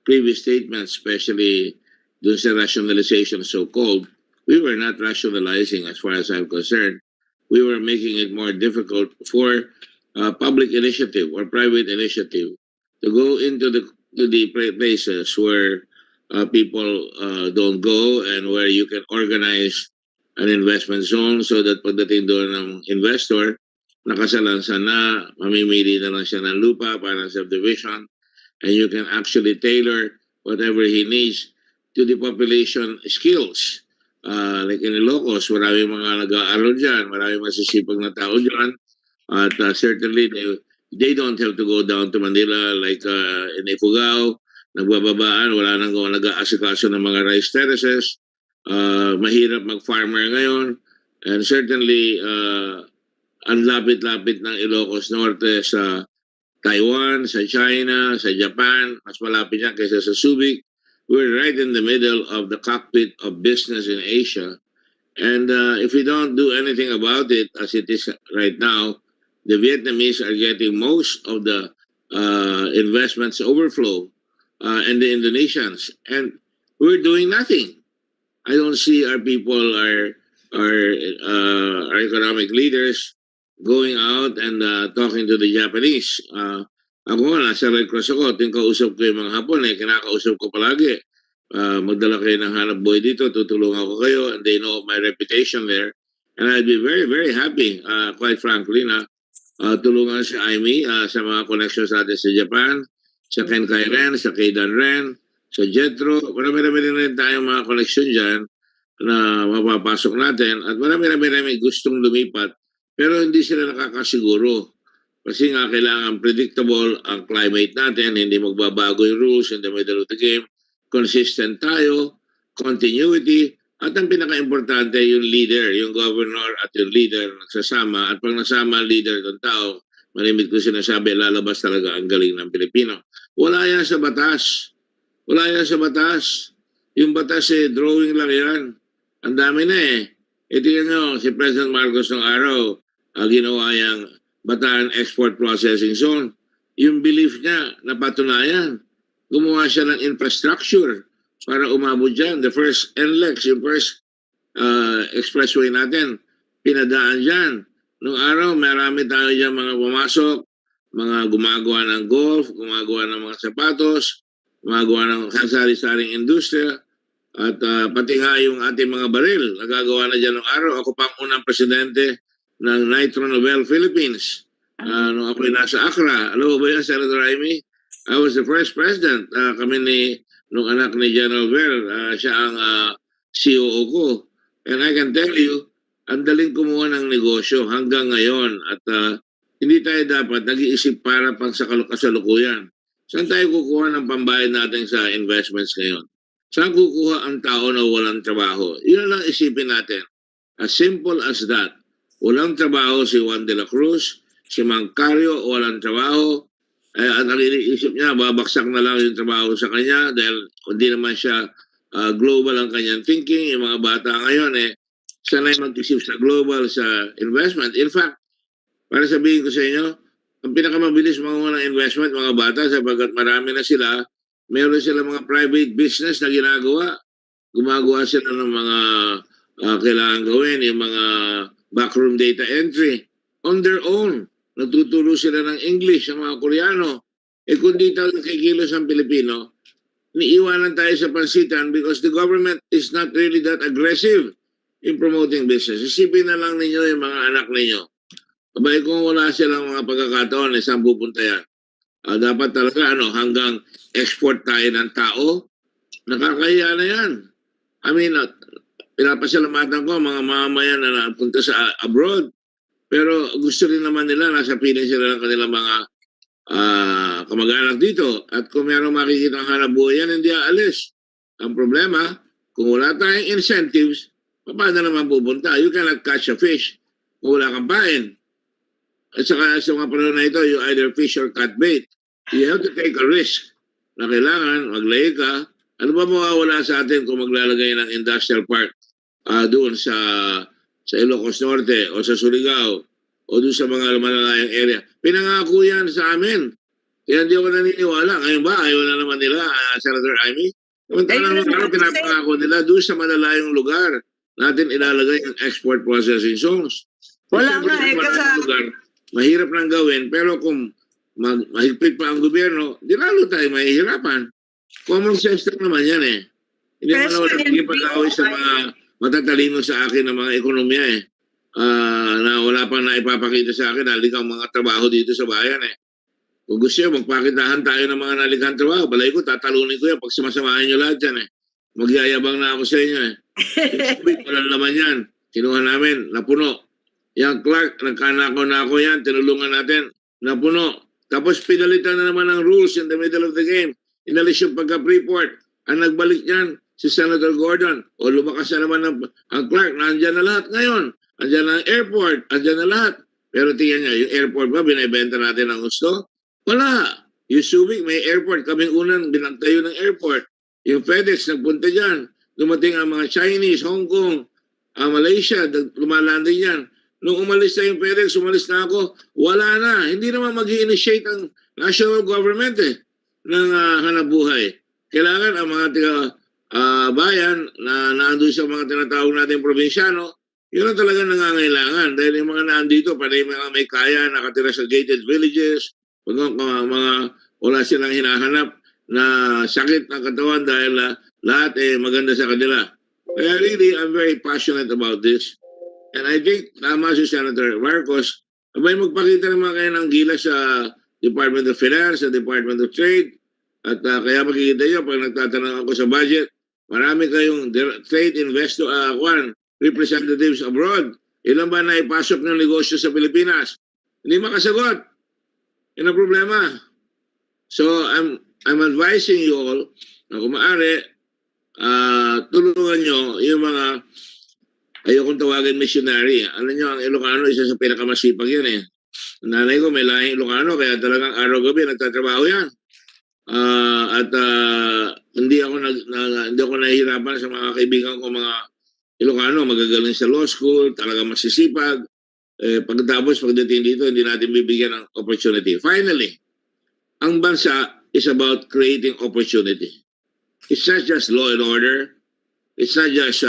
previous statement, especially dun sa rationalization so-called, we were not rationalizing as far as I'm concerned. We were making it more difficult for public initiative or private initiative to go into the places where people don't go and where you can organize an investment zone so that pagdating doon ng investor, nakasalansan na, mamimili na lang siya ng lupa para subdivision, and you can actually tailor whatever he needs to the population skills. Like in Ilocos, maraming mga nag-aaral dyan, maraming masisipag na tao dyan, at certainly they don't have to go down to Manila like in Ifugao, nagbababaan, wala nang nag-aasikaso ng mga rice terraces. Mahirap mag-farmer ngayon, and certainly ang lapit-lapit ng Ilocos Norte sa Taiwan, sa China, sa Japan, mas malapit yan kaysa sa Subic. We're right in the middle of the cockpit of business in Asia, and if we don't do anything about it as it is right now, the Vietnamese are getting most of the investments overflow, and the Indonesians, and we're doing nothing. I don't see our people, our economic leaders going out and talking to the Japanese. Ako nga, nasa Red Cross ako, kausap ko yung mga Hapon, kinakausap ko palagi. Magdala kayo ng hanap buhay dito, tutulungan ko kayo, and they know my reputation there. And I'd be very, very happy, quite frankly, na tulungan si Aimee sa mga connections natin sa Japan, sa Kenkai Ren, sa Keidan Ren, sa Jetro. Marami-rami rin tayong mga connection dyan na mapapasok natin, at marami-rami gustong lumipat, pero hindi sila nakakasiguro. Kasi nga kailangan predictable ang climate natin, hindi magbabago yung rules in the middle of the game, consistent tayo, continuity, at ang pinaka-importante yung leader, yung governor at yung leader nagsasama, at pag nasama ang leader ng tao, malimit ko sinasabi, lalabas talaga ang galing ng Pilipino. Wala yan sa batas. Wala yan sa batas. Yung batas drawing lang yan. Ang dami na Ito yun si President Marcos ng araw, ginawa yung Bataan Export Processing Zone. Yung belief niya, napatunayan. Gumawa siya ng infrastructure para umabot dyan. The first NLEX, yung first expressway natin, pinadaan dyan. Noong araw, marami tayo dyan mga pumasok, mga gumagawa ng golf, gumagawa ng mga sapatos, gumagawa ng sari-saring industriya, at pati nga yung ating mga baril, nagagawa na dyan noong araw. Ako pa ang unang presidente ng Nitro Nobel Philippines. Nung ako'y nasa Accra. Alam mo ba yan, Senator Aimee? I was the first president. Nung anak ni General Ver, siya ang COO ko. And I can tell you, ang daling kumuha ng negosyo hanggang ngayon. At hindi tayo dapat nag-iisip para pang sa kasalukuyan. Saan tayo kukuha ng pambayad natin sa investments ngayon? Saan kukuha ang tao na walang trabaho? Yun lang isipin natin. As simple as that. Walang trabaho si Juan de la Cruz, si Mancario, walang trabaho. At ang iniisip niya, babaksak na lang yung trabaho sa kanya dahil hindi naman siya global ang kanyang thinking. Yung mga bata ngayon, sanay mag-isip sa global, sa investment. In fact, para sabihin ko sa inyo, ang pinakamabilis mga investment, mga bata, sapagkat marami na sila, meron sila mga private business na ginagawa. Gumagawa sila ng mga kailangan gawin, yung mga backroom data entry on their own. Natuturo sila ng English, ang mga Koreano. Kung di tayo nakikilos ang Pilipino, niiwanan tayo sa pansitan because the government is not really that aggressive in promoting business. Isipin na lang ninyo yung mga anak ninyo. Abay kung wala silang mga pagkakataon, saan pupunta yan? Dapat talaga hanggang export tayo ng tao, nakakahiya na yan. I mean, pinapasalamatan ko mga mamamayan na napunta sa abroad, pero gusto rin naman nila, nasa piling sila ng kanilang mga kamag-anak dito. At kung mayroong makikita ang hanap buhay yan, hindi aalis. Ang problema, kung wala tayong incentives, paano naman pupunta? You cannot catch a fish kung wala kang pain. At saka sa mga panahon na ito, you either fish or cut bait. You have to take a risk na kailangan maglay ka. Ano ba mawawala sa atin kung maglalagay ng industrial park doon sa Ilocos Norte o sa Surigao o doon sa mga malalayang area? Pinangako yan sa amin. Kaya hindi ako naniniwala. Ngayon ba, ayaw na naman nila, Senator Amy? Samantalang pinapangako nila doon sa malalayang lugar natin ilalagay ang export processing zones. Wala nga lugar, mahirap nang gawin, pero kung mahigpit pa ang gobyerno, di lalo tayo mahihirapan. Common sense lang naman yan eh. Hindi naman ako nagpag-away sa mga matatalino sa akin ng mga ekonomiya eh. Na wala pang naipapakita sa akin, nalikang mga trabaho dito sa bayan eh. Kung gusto nyo, magpakitahan tayo ng mga nalikang trabaho. Balay ko, tatalunin ko yan pag sumasamahin nyo lahat yan eh. Magyayabang na ako sa inyo eh. Walang laman yan. Kinuha namin, napuno. Yang Clark, nagkanako na ako yan, tinulungan natin, napuno. Tapos pinalitan na naman ang rules in the middle of the game. Inalis yung pagka-Freeport. Ang nagbalik niyan, si Senator Gordon. O lumakas na naman ang Clark, nandyan na lahat ngayon. Andyan na ang airport, andyan na lahat. Pero tingnan niya, yung airport ba, binibenta natin ang gusto? Wala. Yung Subic, may airport. Kaming unang binagtayo ng airport. Yung FedEx, nagpunta dyan. Dumating ang mga Chinese, Hong Kong, Malaysia, lumalanding yan. Nung umalis na yung FedEx, umalis na ako, wala na. Hindi naman mag-i-initiate ang national government ng hanap buhay. Kailangan ang mga bayan na naandun sa mga tinatawag natin probinsyano, yun ang talagang nangangailangan. Dahil yung mga naandito, panay mga may kaya, nakatira sa gated villages, mga wala silang hinahanap na sakit ng katawan dahil lahat maganda sa kanila. Kaya really, I'm very passionate about this. And I think, tama si Senator Marcos, abay magpakita naman kayo ng gila sa Department of Finance, sa Department of Trade, at kaya makikita nyo, pag nagtatanong ako sa budget, marami kayong trade investor, representatives abroad. Ilan ba na ipasok ng negosyo sa Pilipinas? Hindi makasagot. Yun ang problema. So, I'm advising you all na kung maaari, tulungan nyo yung mga ayokong tawagin missionary. Alam nyo, ang Ilocano, isa sa pinakamasipag yan eh. Nanay ko may lahing Ilocano, kaya talagang araw-gabi nagtatrabaho yan. Hindi ako nahihirapan sa mga kaibigan ko, mga Ilocano, magagaling sa law school, talagang masisipag. Pagkatapos, pagdating dito, hindi natin bibigyan ng opportunity. Finally, ang bansa is about creating opportunity. It's not just law and order. It's not just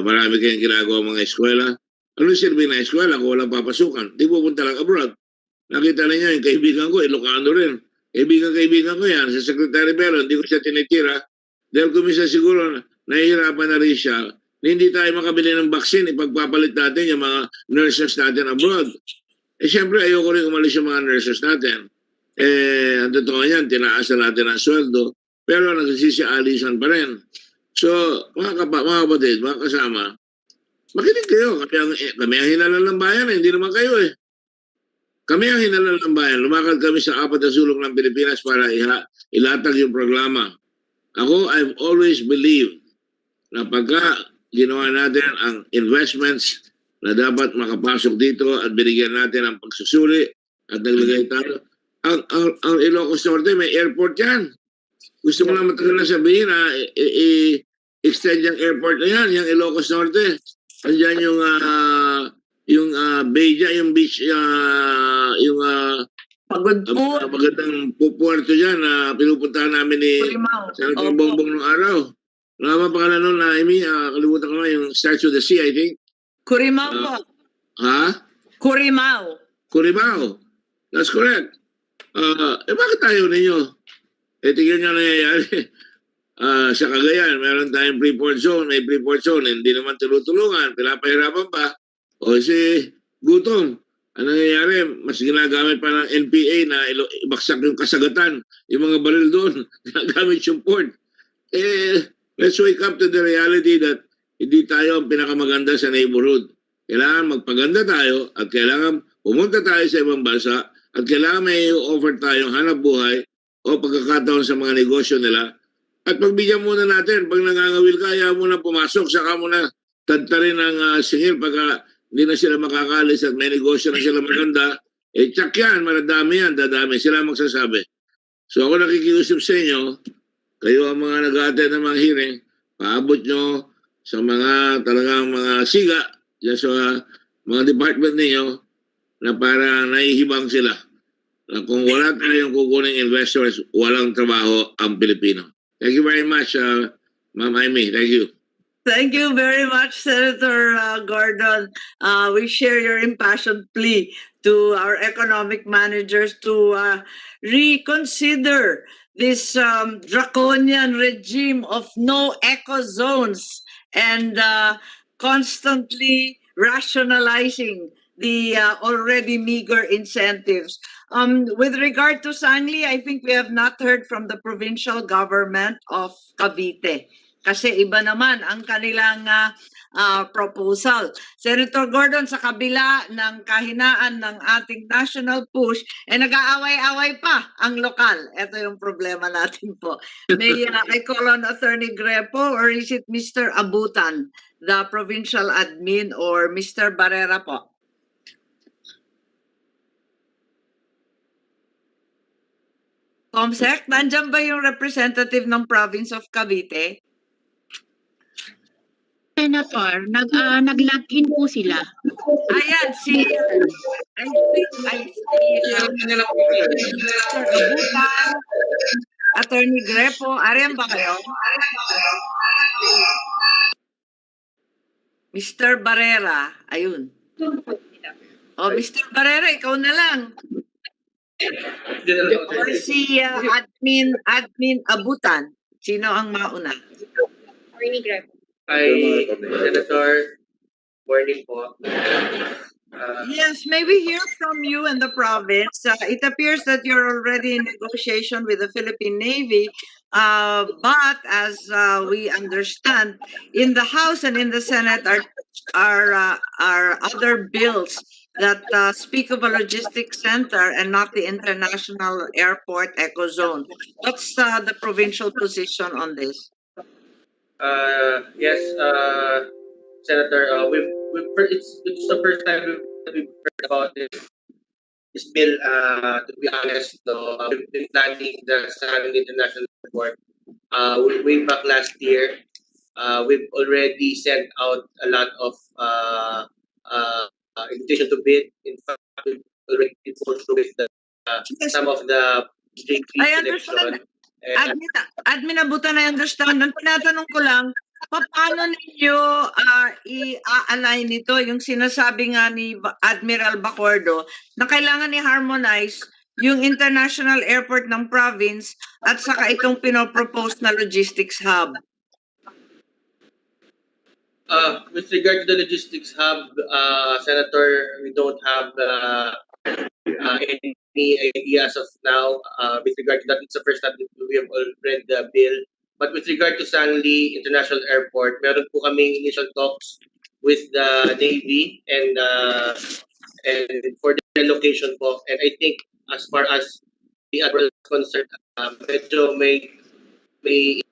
marami kayong ginagawa mga eskwela. Ano silbi na eskwela kung walang papasukan? Di pupunta lang abroad. Nakita na niya yung kaibigan ko, Ilocano rin. Kaibigan ko yan, sa Secretary Bello, hindi ko siya tinitira. Dahil kumisa siguro, nahihirapan na rin siya. Hindi tayo makabili ng vaccine, ipagpapalit natin yung mga nurses natin abroad. Siyempre, ayoko rin umalis yung mga nurses natin. Ang totoo yan, tinaasa natin ang sweldo, pero nagsisialisan pa rin. So, mga kapatid, mga kasama, makinig kayo. Kami ang hinalal ng bayan, hindi naman kayo eh. Kami ang hinalal ng bayan. Lumakad kami sa 4 na sulok ng Pilipinas para ilatag yung programa. Ako, I've always believed na pagka ginawa natin ang investments na dapat makapasok dito at binigyan natin ang pagsusuri at naglagay tayo, ang Ilocos Norte may airport yan. Gusto mo lang matagal na sabihin na extend yung airport na yan, yung Ilocos Norte. Andiyan yung Beja, yung beach, yung magandang puerto dyan na pinupuntahan namin ni Senator Bongbong nung araw. Ano ba pangalan nun na Amy? Kalimutan ko na yung Starts with the C, I think. Curimao po. Ha? Curimao. Curimao. That's correct. Bakit tayo ninyo? Tingnan nyo nangyayari. Sa Cagayan, meron tayong Freeport Zone, may Freeport Zone, hindi naman tulutulungan, pinapahirapan pa. O si gutom. Ano nangyayari? Mas ginagamit pa ng NPA na ibaksak yung kasagatan, yung mga baril doon, ginagamit yung port. Let's wake up to the reality that hindi tayo ang pinakamaganda sa neighborhood. Kailangan magpaganda tayo at kailangan pumunta tayo sa ibang bansa at kailangan may offer tayong hanap buhay o pagkakataon sa mga negosyo nila At pagbigyan muna natin, pag nangangawil ka, ayaw mo na pumasok, saka mo na tantarin ng singil pagka hindi na sila makakalis at may negosyo na sila maganda, eh tsak yan, madadami yan, dadami. Sila magsasabi. So ako nakikiusap sa inyo, kayo ang mga nag-a-attend ng mga hearing, paabot nyo sa mga talagang mga siga dyan sa mga department ninyo na para naihibang sila. Na kung wala tayong kukuning investors, walang trabaho ang Pilipino. Thank you very much, Ma'am Amy. Thank you. Thank you very much, Senator Gordon. We share your impassioned plea to our economic managers to reconsider this draconian regime of no eco zones and constantly rationalizing the already meager incentives. With regard to Sangli, I think we have not heard from the provincial government of Cavite. Kasi iba naman ang kanilang proposal. Senator Gordon, sa kabila ng kahinaan ng ating national push, nag-aaway-away pa ang lokal. Ito yung problema natin po. May I call on Attorney Grepo, or is it Mr. Abutan, the provincial admin, or Mr. Barrera po? Comsec, nandyan ba yung representative ng province of Cavite? Senator, nag-log-in po sila. Ayan, si Mr. Abutan, Attorney Grepo, ariyan ba kayo? Mr. Barrera, ayun. Oh, Mr. Barrera, ikaw na lang. Or si admin Abutan. Sino ang mauna? Attorney Greg. Hi, Senator. Morning po. Yes, may we hear from you and the province? It appears that you're already in negotiation with the Philippine Navy, but as we understand, in the House and in the Senate are other bills that speak of a logistics center and not the international airport eco zone. What's the provincial position on this? Yes, Senator. It's the first time we've heard about this bill. To be honest, we've been planning the San International Airport way back last year. We've already sent out a lot of invitation to bid. In fact, we've already gone through with some of the JP I understand. Admin Abutan, I understand. Ang tinatanong ko lang, paano ninyo i-align nito yung sinasabi nga ni Admiral Bacordo na kailangan i-harmonize yung international airport ng province at saka itong pinopropose na logistics hub? With regard to the logistics hub, Senator, we don't have any idea as of now. With regard to that, it's the first time that we have read the bill. But with regard to Sanli International Airport, meron po kaming initial talks with the Navy and for the location po. And I think as far as the Admiral is concerned, medyo may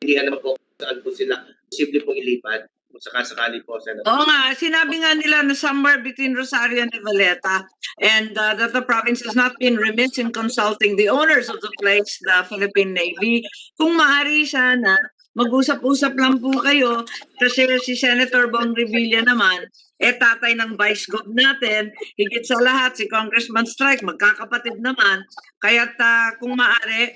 indihan naman po saan po sila posible pong ilipat. Kung sakasakali po, Senator. Oo nga, sinabi nga nila na somewhere between Rosario and Valeta, and that the province has not been remiss in consulting the owners of the place, the Philippine Navy. Kung maaari sana, mag-usap-usap lang po kayo kasi si Senator Bong Revilla naman, tatay ng Vice Gov natin, higit sa lahat si Congressman Strike, magkakapatid naman. Kaya't kung maaari,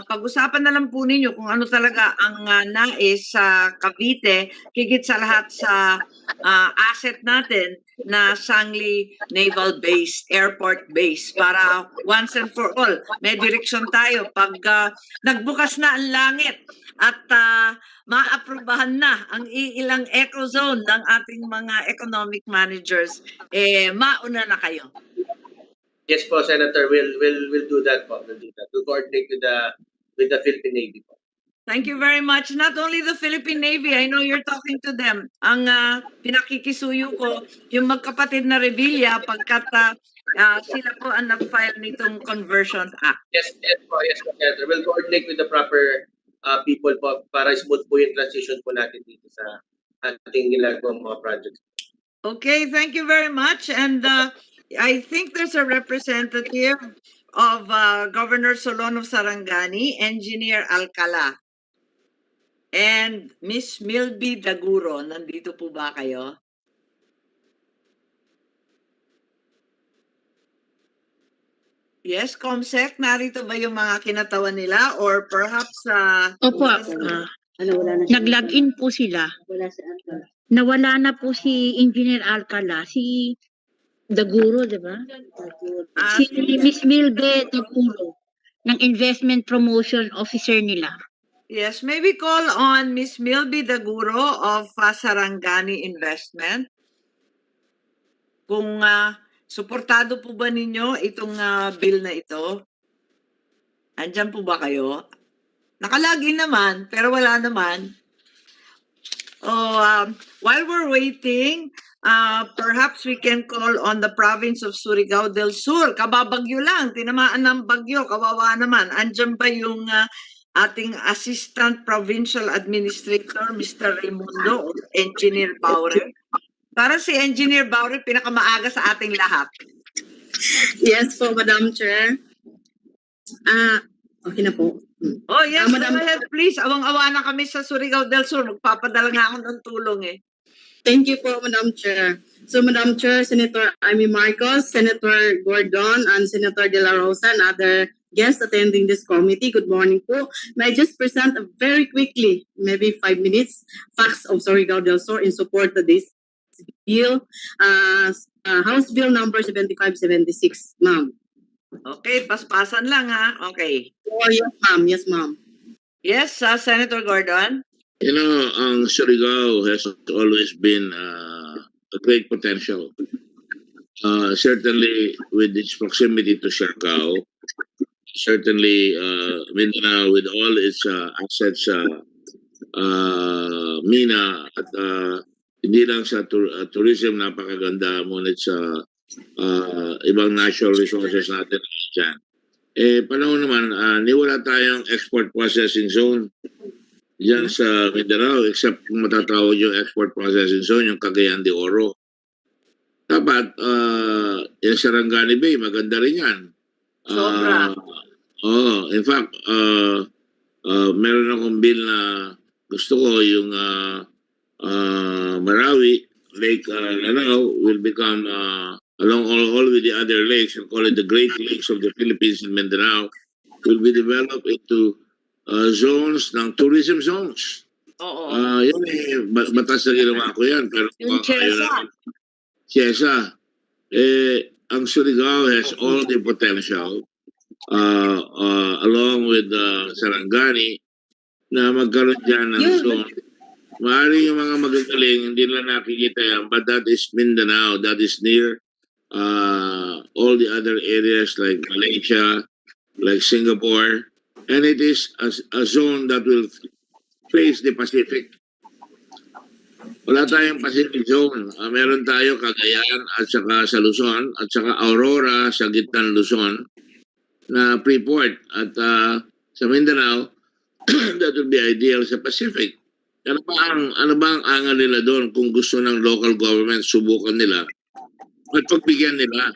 pag-usapan na lang po ninyo kung ano talaga ang nais sa Cavite, higit sa lahat sa asset natin na Sangli Naval Base, Airport Base, para once and for all, may direksyon tayo. Pag nagbukas na ang langit at maaprubahan na ang ilang eco zone ng ating mga economic managers, mauna na kayo. Yes po, Senator. We'll do that po. We'll do that. We'll coordinate with the Philippine Navy po. Thank you very much. Not only the Philippine Navy, I know you're talking to them. Ang pinakikisuyo ko, yung magkapatid na Revilla, pagkat sila po ang nag-file nitong Conversion Act. Yes po, Senator. We'll coordinate with the proper people po para smooth po yung transition po natin dito sa ating ginagawang mga projects. Okay, thank you very much. And I think there's a representative of Governor Solon of Sarangani, Engineer Alcala. And Miss Milby Daguro, nandito po ba kayo? Yes, Comsec, narito ba yung mga kinatawan nila? Or perhaps... Opo, nag-login po sila. Nawala na po si Engineer Alcala, si Daguro, di ba? Si Miss Milbe Daguro, ng Investment Promotion Officer nila. Yes, maybe call on Miss Milby Daguro of Sarangani Investment. Kung suportado po ba ninyo itong bill na ito? Andyan po ba kayo? Nakalagin naman, pero wala naman. While we're waiting, perhaps we can call on the province of Surigao del Sur. Kababagyo lang, tinamaan ng bagyo, kawawa naman. Andyan ba yung ating Assistant Provincial Administrator, Mr. Raimundo, or Engineer Bauer? Para si Engineer Bauer, pinakamaaga sa ating lahat. Yes po, Madam Chair. Okay na po. Oh yes, Madam, go ahead please. Awang-awa na kami sa Surigao del Sur. Magpapadala nga ako ng tulong eh. Thank you po, Madam Chair. So, Madam Chair, Senator Amy Marcos, Senator Gordon, and Senator De La Rosa, and other guests attending this committee, good morning po. May I just present very quickly, maybe 5 minutes, facts of Surigao del Sur in support of this bill, House Bill number 7576, ma'am. Okay, paspasan lang ha. Okay. Oh, yes, ma'am. Yes, ma'am. Yes, Senator Gordon. You know, ang Surigao has always been a great potential. Certainly with its proximity to Siargao, certainly Mindanao with all its assets, Mina at hindi lang sa tourism napakaganda, ngunit sa ibang natural resources natin dyan. Panahon naman, wala tayong export processing zone dyan sa Mindanao except kung matatawag yung export processing zone, yung Cagayan de Oro. Dapat, yung Sarangani Bay, maganda rin yan. Sobra. In fact, meron akong bill na gusto ko yung Marawi, Lake Lanao will become along all with the other lakes, and call it the Great Lakes of the Philippines and Mindanao, will be developed into zones ng tourism zones. Oo. Yan batas na ginawa ko yan. Pero Yung Chiesa. Ang Surigao has all the potential along with Sarangani na magkaroon dyan ng zone. Maaari yung mga magagaling, hindi lang nakikita yan, but that is Mindanao, that is near all the other areas like Malaysia, like Singapore, and it is a zone that will face the Pacific. Wala tayong Pacific zone. Meron tayo Cagayan at saka sa Luzon at saka Aurora sa gitnang Luzon na pre-port. At sa Mindanao, that would be ideal sa Pacific. Ano ba ang angal nila doon kung gusto ng local government, subukan nila at pagbigyan nila,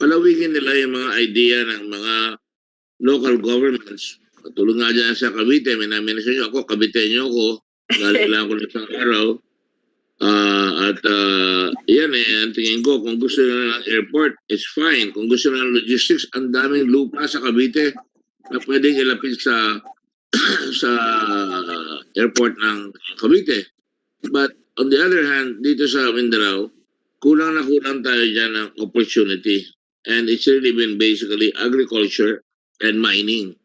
palawigin nila yung mga idea ng mga local governments. Tulad nga dyan sa Cavite, may naminasyon nyo ako, Caviteño ako, galing lang ako ng isang araw. Yan ang tingin ko, kung gusto nila ng airport, it's fine. Kung gusto nila ng logistics, ang daming lupa sa Cavite na pwedeng ilapit sa airport ng Cavite. But on the other hand, dito sa Mindanao, kulang na kulang tayo dyan ng opportunity. And it's really been basically agriculture and mining.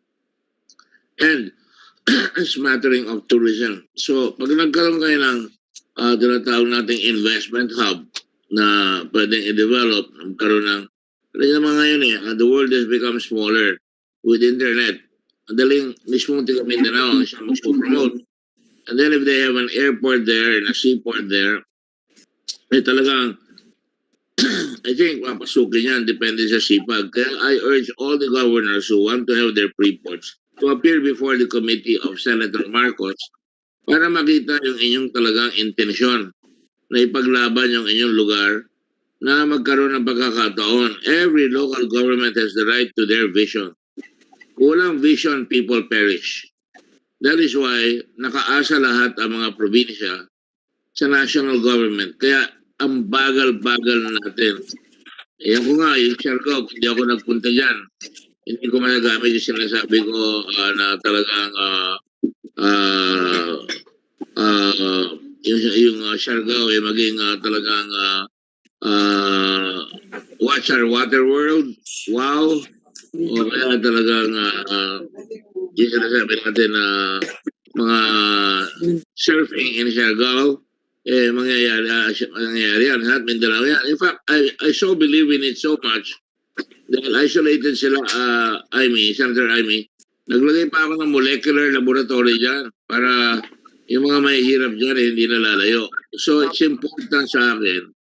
And it's mattering of tourism. So pag nagkaroon kayo ng tinatawag nating investment hub na pwedeng i-develop, magkaroon ng, naman ngayon the world has become smaller with internet. Ang daling mismo tiga Mindanao ang siya mag-promote. And then if they have an airport there and a seaport there, talagang I think papasukin yan, depende sa sipag. Kaya I urge all the governors who want to have their pre-ports, to appear before the committee of Senator Marcos para makita yung inyong talagang intensyon na ipaglaban yung inyong lugar na magkaroon ng pagkakataon. Every local government has the right to their vision. Kulang vision, people perish. That is why nakaasa lahat ang mga probinsya sa national government. Kaya ang bagal-bagal natin. Ayan ko nga, yung Siargao, hindi ako nagpunta dyan. Hindi ko managamit yung sinasabi ko na talagang yung Siargao ay maging talagang watch our water world. Wow! O kaya talagang yung sinasabi natin na mga surfing in Siargao, mangyayari yan. Lahat Mindanao yan. In fact, I so believe in it so much dahil isolated sila, Senator Amy, naglagay pa ako ng molecular laboratory dyan para yung mga mahihirap dyan hindi nalalayo. So it's important sa akin,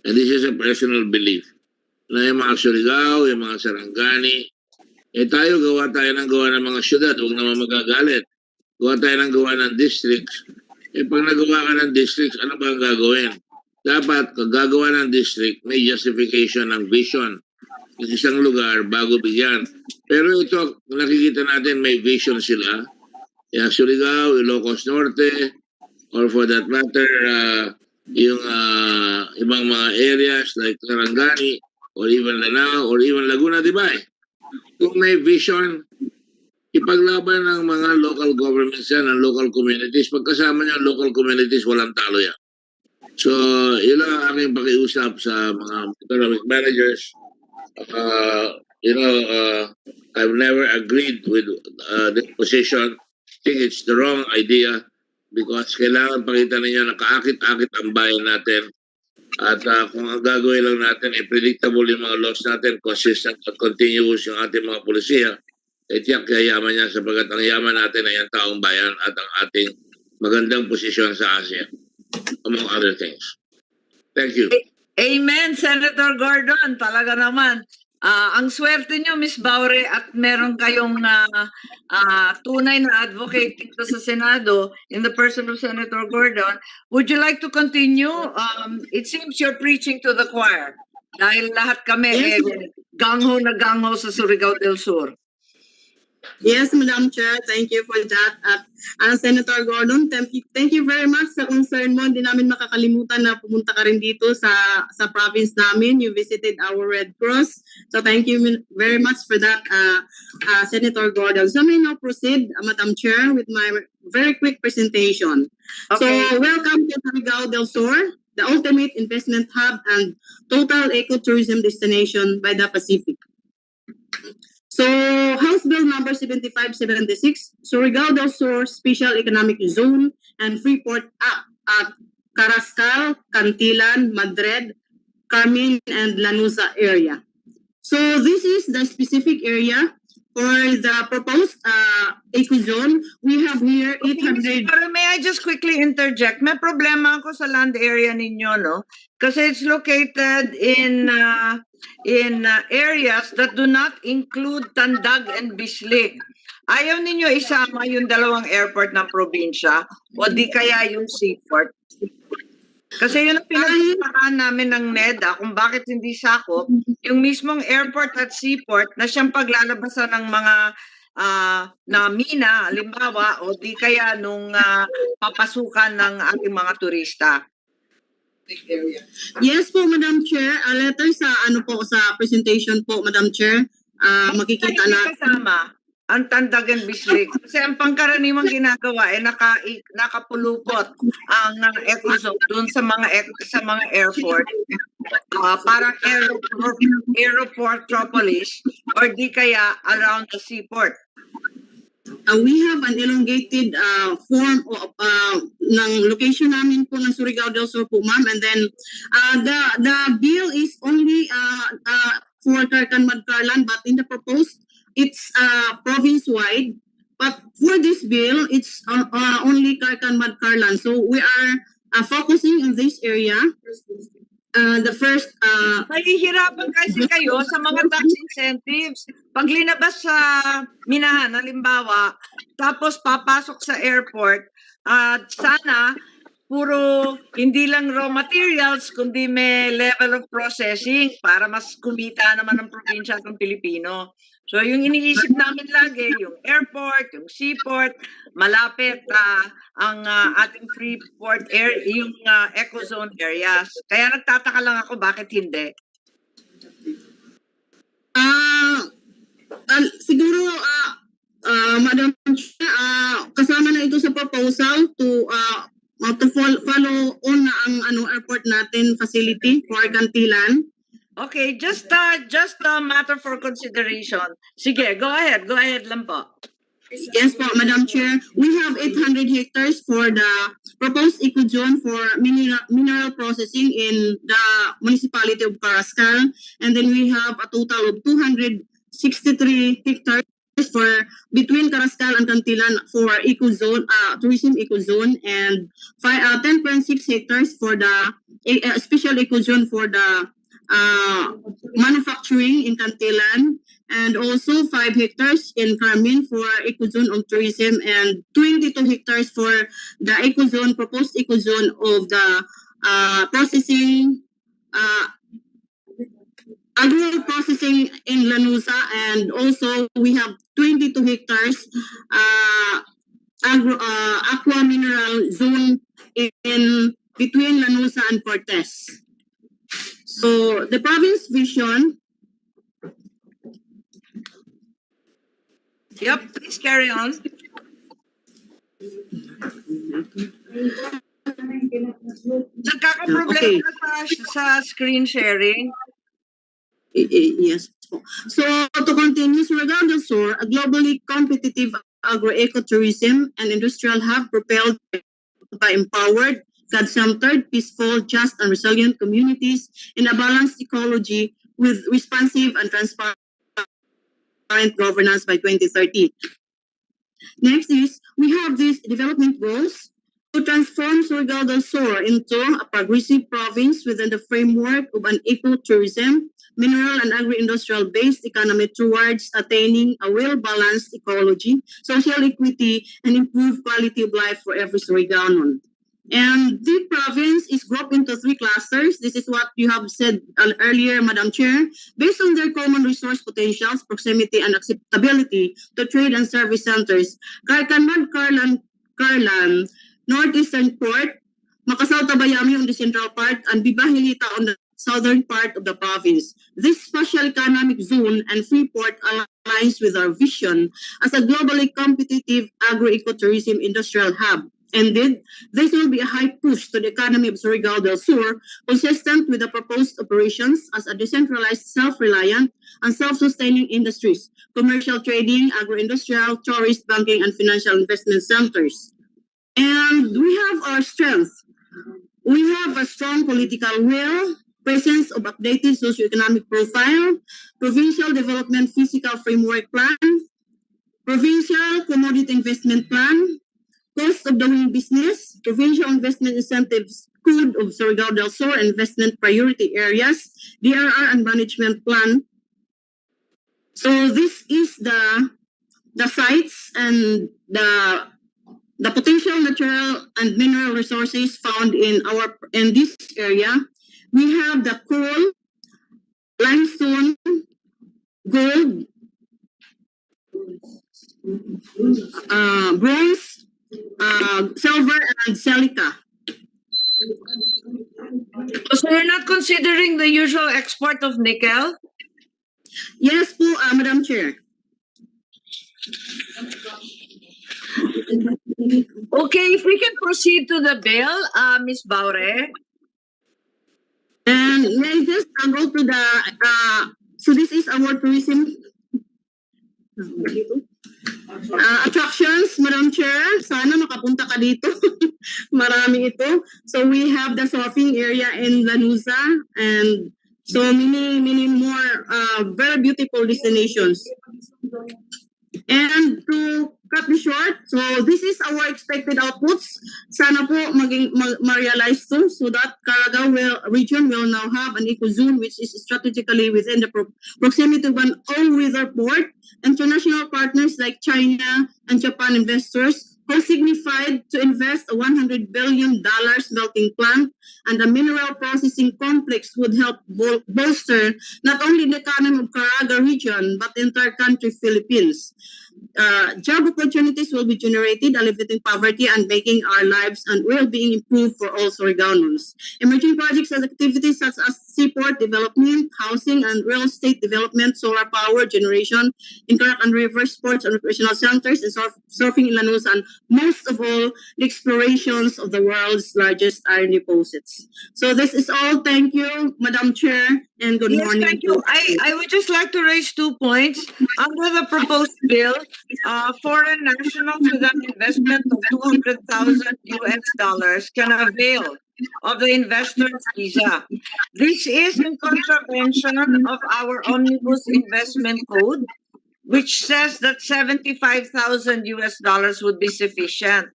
and this is a personal belief, na yung mga Surigao, yung mga Sarangani, gawa tayo ng mga syudad, huwag naman magagalit. Gawa tayo ng districts. Pag nagawa ka ng districts, ano ba ang gagawin? Dapat, kung gagawa ng district, may justification ng vision ng isang lugar bago bigyan. Pero ito, nakikita natin may vision sila. Yung Surigao, Ilocos Norte, or for that matter, yung ibang mga areas like Sarangani, or even Lanao, or even Laguna, di ba? Kung may vision, ipaglaban ng mga local governments yan, ng local communities. Pagkasama niya local communities, walang talo yan. So, yun lang ang aking pakiusap sa mga economic managers. I've never agreed with this position. I think it's the wrong idea because kailangan pakita ninyo na kaakit-akit ang bayan natin. At kung ang gagawin lang natin ay predictable yung mga laws natin, consistent at continuous yung ating mga polisiya, tiyak kayaman niya sapagkat ang yaman natin ay ang taong bayan at ang ating magandang posisyon sa Asia, among other things. Thank you. Amen, Senator Gordon. Talaga naman. Ang swerte nyo, Miss Baure, at meron kayong tunay na advocate dito sa Senado in the person of Senator Gordon. Would you like to continue? It seems you're preaching to the choir. Dahil lahat kami gangho na gangho sa Surigao del Sur. Yes, Madam Chair, thank you for that. At Senator Gordon, thank you very much sa concern mo. Hindi namin makakalimutan na pumunta ka rin dito sa province namin. You visited our Red Cross. So thank you very much for that, Senator Gordon. So may now proceed, Madam Chair, with my very quick presentation. Okay. So welcome to Surigao del Sur, the ultimate investment hub and total ecotourism destination by the Pacific. So, House Bill number 7576, Surigao del Sur Special Economic Zone and Freeport Act at Carrascal, Cantilan, Madrid, Carmen, and Lanuza area. So, this is the specific area for the proposed eco-zone. We have here 800... Pero may I just quickly interject? May problema ako sa land area ninyo, no? Kasi it's located in areas that do not include Tandag and Bislig. Ayaw ninyo isama yung dalawang airport ng probinsya o di kaya yung seaport. Kasi yun ang pinagtakaan namin ng NEDA kung bakit hindi sakop yung mismong airport at seaport na siyang paglalabasan ng mga na mina, halimbawa, o di kaya nung papasukan ng ating mga turista. Yes po, Madam Chair. Later sa sa presentation po, Madam Chair, makikita na kasama ang Tandag and Bislig. Kasi ang pangkaraniwang ginagawa ay nakapulupot ang ecozone doon sa mga airport. Parang aeroportropolis or di kaya around the seaport. We have an elongated form of ng location namin po ng Surigao del Sur po, ma'am. And then the bill is only for Carcan-Madcarlan, but in the proposed, it's province-wide. But for this bill, it's only Carcan-Madcarlan. So we are focusing in this area. the first Mahihirapan kasi kayo sa mga tax incentives. Pag linabas sa minahan, halimbawa, tapos papasok sa airport, sana puro hindi lang raw materials, kundi may level of processing para mas kumita naman ng probinsya at ng Pilipino. So yung iniisip namin lagi, yung airport, yung seaport, malapit ang ating free port area, yung ecozone areas. Kaya nagtataka lang ako bakit hindi. siguro Madam Chair, kasama na ito sa proposal to follow on na ang airport natin facility for Kantilan. Okay, just a matter for consideration. Sige, go ahead lang po. Yes po, Madam Chair. We have 800 hectares for the proposed eco-zone for mineral processing in the municipality of Carrascal. And then we have a total of 263 hectares for between Carrascal and Cantilan for eco-zone, tourism eco-zone, and 10.6 hectares for the special eco-zone for the manufacturing in Cantilan, and also 5 hectares in Carmen for eco-zone of tourism, and 22 hectares for the eco-zone, proposed eco-zone of the processing, agro-processing in Lanusa, and also we have 22 hectares aqua mineral zone in between Lanusa and Cortez. So the province vision. Yep, please carry on. Nagkakaproblema ka sa screen sharing. Yes. So to continue, Surigao del Sur, a globally competitive agro-ecotourism and industrial hub propelled by empowered, God-centered, peaceful, just, and resilient communities in a balanced ecology with responsive and transparent governance by 2030. Next is, we have these development goals to transform Surigao del Sur into a progressive province within the framework of an ecotourism, mineral and agri-industrial based economy towards attaining a well-balanced ecology, social equity, and improved quality of life for every Surigaonon. And the province is grouped into 3 clusters. This is what you have said earlier, Madam Chair. Based on their common resource potentials, proximity, and acceptability to trade and service centers, Carcanmad, Carlan, Northeastern Port, Makasal Tabayami on the central part, and Bibahilita on the southern part of the province. This special economic zone and free port aligns with our vision as a globally competitive agro-ecotourism industrial hub. Indeed, this will be a high push to the economy of Surigao del Sur, consistent with the proposed operations as a decentralized, self-reliant, and self-sustaining industries, commercial trading, agro-industrial, tourist, banking, and financial investment centers. And we have our strength. We have a strong political will, presence of updated socioeconomic profile, provincial development physical framework plan, provincial commodity investment plan, cost of doing business, provincial investment incentives code of Surigao del Sur, investment priority areas, DRR and management plan. So this is the sites and the potential natural and mineral resources found in this area. We have the coal, limestone, gold, bronze, silver, and silica. So you're not considering the usual export of nickel? Yes po, Madam Chair. Okay, if we can proceed to the bill, Ms. Baure. And may I just go to the, so this is our tourism attractions, Madam Chair. Sana makapunta ka dito. Marami ito. So we have the surfing area in Lanusa and so many more very beautiful destinations. And to cut me short. So this is our expected outputs. Sana po maging ma-realize to so that region will now have an eco-zone which is strategically within the proximity of an all-weather port. International partners like China and Japan investors have signified to invest a $100 billion melting plant, and the mineral processing complex would help bolster not only the economy of Caraga region but the entire country, Philippines. Job opportunities will be generated, alleviating poverty and making our lives and well-being improved for all Surigao-nons. Emerging projects and activities such as seaport development, housing and real estate development, solar power generation, Interact and River sports and recreational centers, and surfing in Lanus, and most of all, the explorations of the world's largest iron deposits. So this is all. Thank you, Madam Chair, and good morning. Thank you. I would just like to raise 2 points. Under the proposed bill, foreign nationals with an investment of $200,000 can avail of the investor's visa. This is in contravention of our Omnibus Investment Code, which says that $75,000 would be sufficient.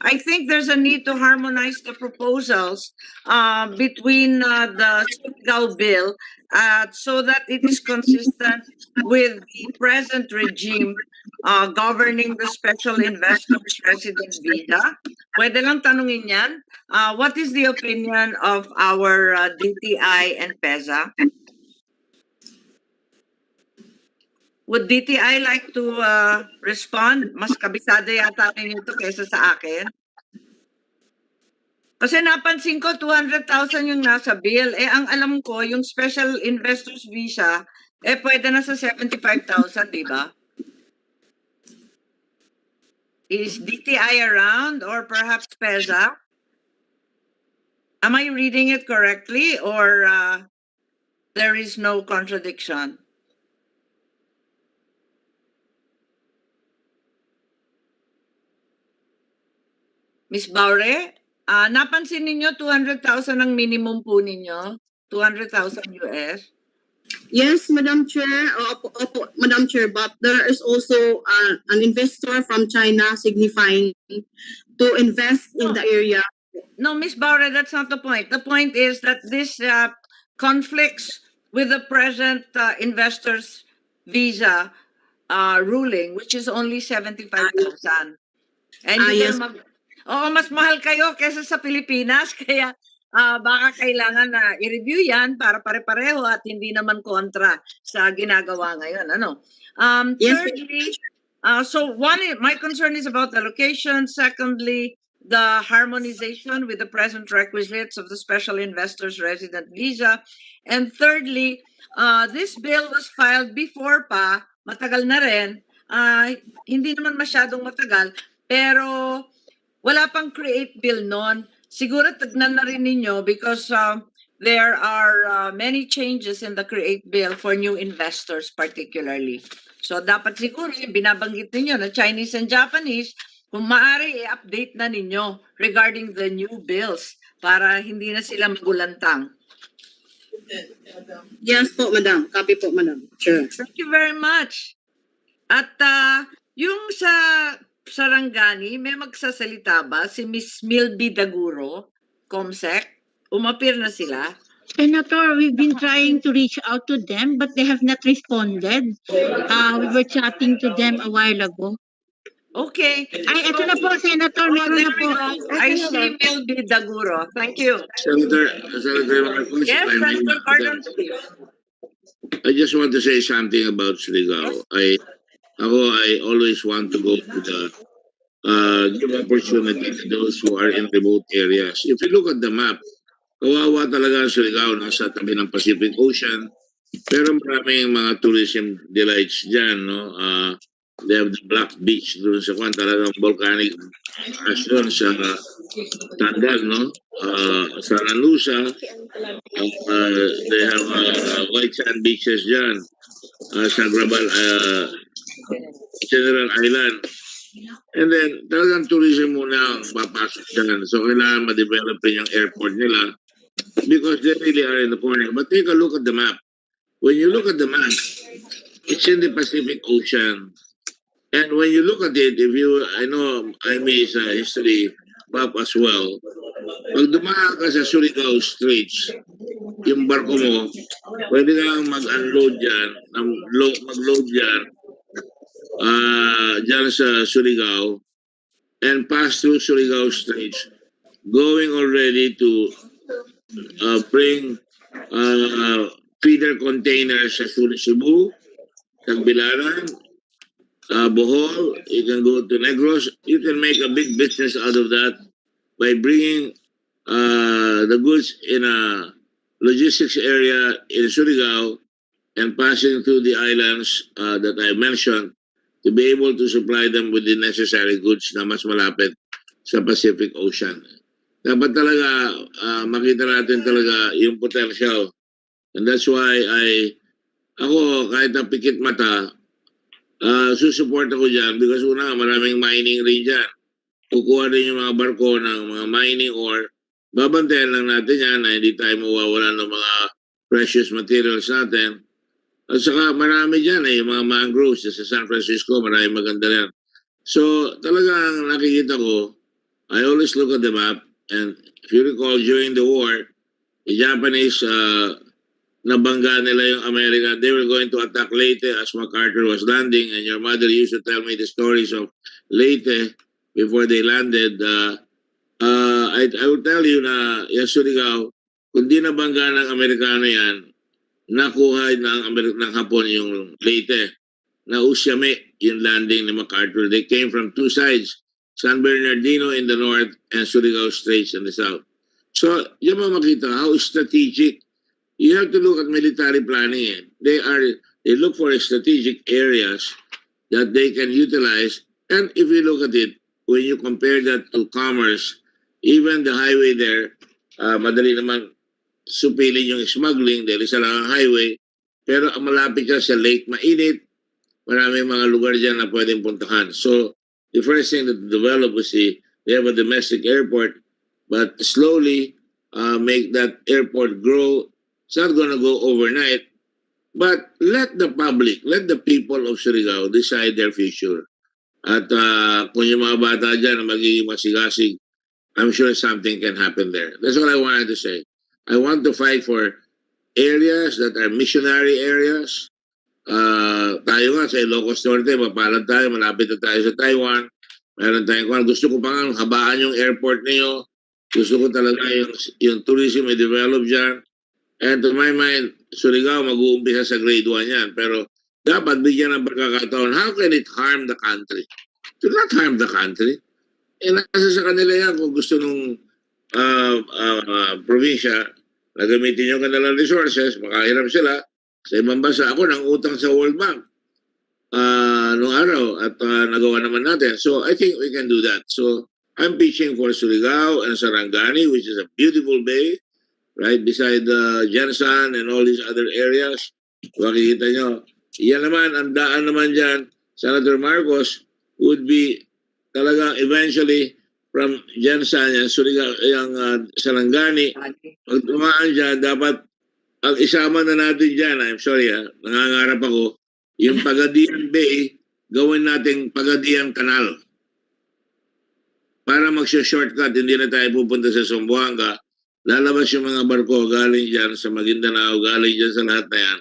I think there's a need to harmonize the proposals between the Surigao bill so that it is consistent with the present regime governing the special investors resident visa. Pwede lang tanungin yan. What is the opinion of our DTI and PEZA? Would DTI like to respond? Mas kabisado yata ninyo ito kaysa sa akin. Kasi napansin ko, 200,000 yung nasa bill. Ang alam ko, yung special investors visa, pwede na sa 75,000, di ba? Is DTI around or perhaps PEZA? Am I reading it correctly or there is no contradiction? Miss Baure, napansin ninyo 200,000 ang minimum po ninyo? 200,000 US? Yes, Madam Chair. Madam Chair, but there is also an investor from China signifying to invest in the area. No, Miss Baure, that's not the point. The point is that this conflicts with the present investor's visa ruling, which is only 75,000. And you yes. Oo, mas mahal kayo kesa sa Pilipinas, kaya baka kailangan na i-review yan para pare-pareho at hindi naman kontra sa ginagawa ngayon. Ano? Thirdly, so my concern is about the location. Secondly, the harmonization with the present requisites of the special investors resident visa. And thirdly, this bill was filed before pa, matagal na rin, hindi naman masyadong matagal, pero wala pang create bill noon. Siguro tignan na rin ninyo because there are many changes in the create bill for new investors particularly. So dapat siguro yung binabanggit ninyo na Chinese and Japanese, kung maaari i-update na ninyo regarding the new bills para hindi na sila magulantang. Yes po, Madam. Copy po, Madam. Sure. Thank you very much. At yung sa Sarangani, may magsasalita ba si Miss Milby Daguro, Comsec? Umapir na sila. Senator, we've been trying to reach out to them, but they have not responded. We were chatting to them a while ago. Okay. Ay, ito na po, Senator. Meron na po. I see Milby Daguro. Thank you. Senator, Marcos, Yes, if I may, Senator Cardon, please. I just want to say something about Surigao. I always want to go to the give opportunity to those who are in remote areas. If you look at the map, kawawa talaga ang Surigao, nasa tabi ng Pacific Ocean, pero maraming mga tourism delights dyan, no? They have the Black Beach doon sa kwan, talagang volcanic ash doon sa Tandag, no? Sa Lanusa, they have white sand beaches dyan. Sa Grabal, General Island. And then, talagang tourism muna ang papasok dyan. So, kailangan ma-develop rin yung airport nila because they really are in the corner. But take a look at the map. When you look at the map, it's in the Pacific Ocean. And when you look at it, if you, I know Jaime is a history buff as well. Pag dumaan ka sa Surigao Straits, yung barko mo, pwede kang mag-unload dyan, mag-load dyan, dyan sa Surigao, and pass through Surigao Straits, going already to bring feeder containers sa Cebu, Tagbilaran, Bohol, you can go to Negros. You can make a big business out of that by bringing the goods in a logistics area in Surigao and passing through the islands that I mentioned to be able to supply them with the necessary goods na mas malapit sa Pacific Ocean. Dapat talaga makita natin talaga yung potential. And that's why ako kahit na pikit mata, susupport ako dyan because una, maraming mining rin dyan. Kukuha rin yung mga barko ng mga mining ore. Babantayan lang natin yan na hindi tayo mawawala ng mga precious materials natin. At saka marami dyan yung mga mangroves sa San Francisco, marami maganda yan. So talagang nakikita ko, I always look at the map, and if you recall during the war, the Japanese nabangga nila yung America. They were going to attack Leyte as MacArthur was landing, and your mother used to tell me the stories of Leyte before they landed. I would tell you na yung Surigao, kung di nabangga ng Amerikano yan, nakuha ng Hapon yung Leyte. Nausyame yung landing ni MacArthur. They came from two sides, San Bernardino in the north and Surigao Straits in the south. So, yan mo makita how strategic. You have to look at military planning. They look for strategic areas that they can utilize. And if you look at it, when you compare that to commerce, even the highway there, madali naman supilin yung smuggling dahil isa lang ang highway. Pero malapit ka sa lake, mainit. Maraming mga lugar dyan na pwedeng puntahan. So, the first thing that develop was they have a domestic airport, but slowly make that airport grow. It's not going to go overnight, but let the public, let the people of Surigao decide their future. At kung yung mga bata dyan na magiging masigasig, I'm sure something can happen there. That's what I wanted to say. I want to fight for areas that are missionary areas. Tayo nga sa Ilocos Norte, mapalad tayo, malapit na tayo sa Taiwan. Meron tayong gusto ko pa nga habaan yung airport niyo. Gusto ko talaga yung tourism i-develop dyan. And to my mind, Surigao mag-uumpisa sa grade 1 yan. Pero dapat bigyan ng pagkakataon, how can it harm the country? It will not harm the country. Nasa sa kanila yan kung gusto nung probinsya na gamitin yung kanilang resources, makahiram sila sa ibang bansa. Ako nang utang sa World Bank noong araw at nagawa naman natin. So I think we can do that. So I'm pitching for Surigao and Sarangani, which is a beautiful bay, right beside the Jensan and all these other areas. Makikita nyo. Yan naman, ang daan naman dyan, Senator Marcos, would be talagang eventually from Jensan and Surigao, yung Sarangani, pag tumaan dyan, dapat ang isama na natin dyan, I'm sorry nangangarap ako, yung Pagadian Bay, gawin nating Pagadian Canal. Para magsha-shortcut, hindi na tayo pupunta sa Zamboanga, lalabas yung mga barko galing dyan sa Maguindanao, galing dyan sa lahat na yan.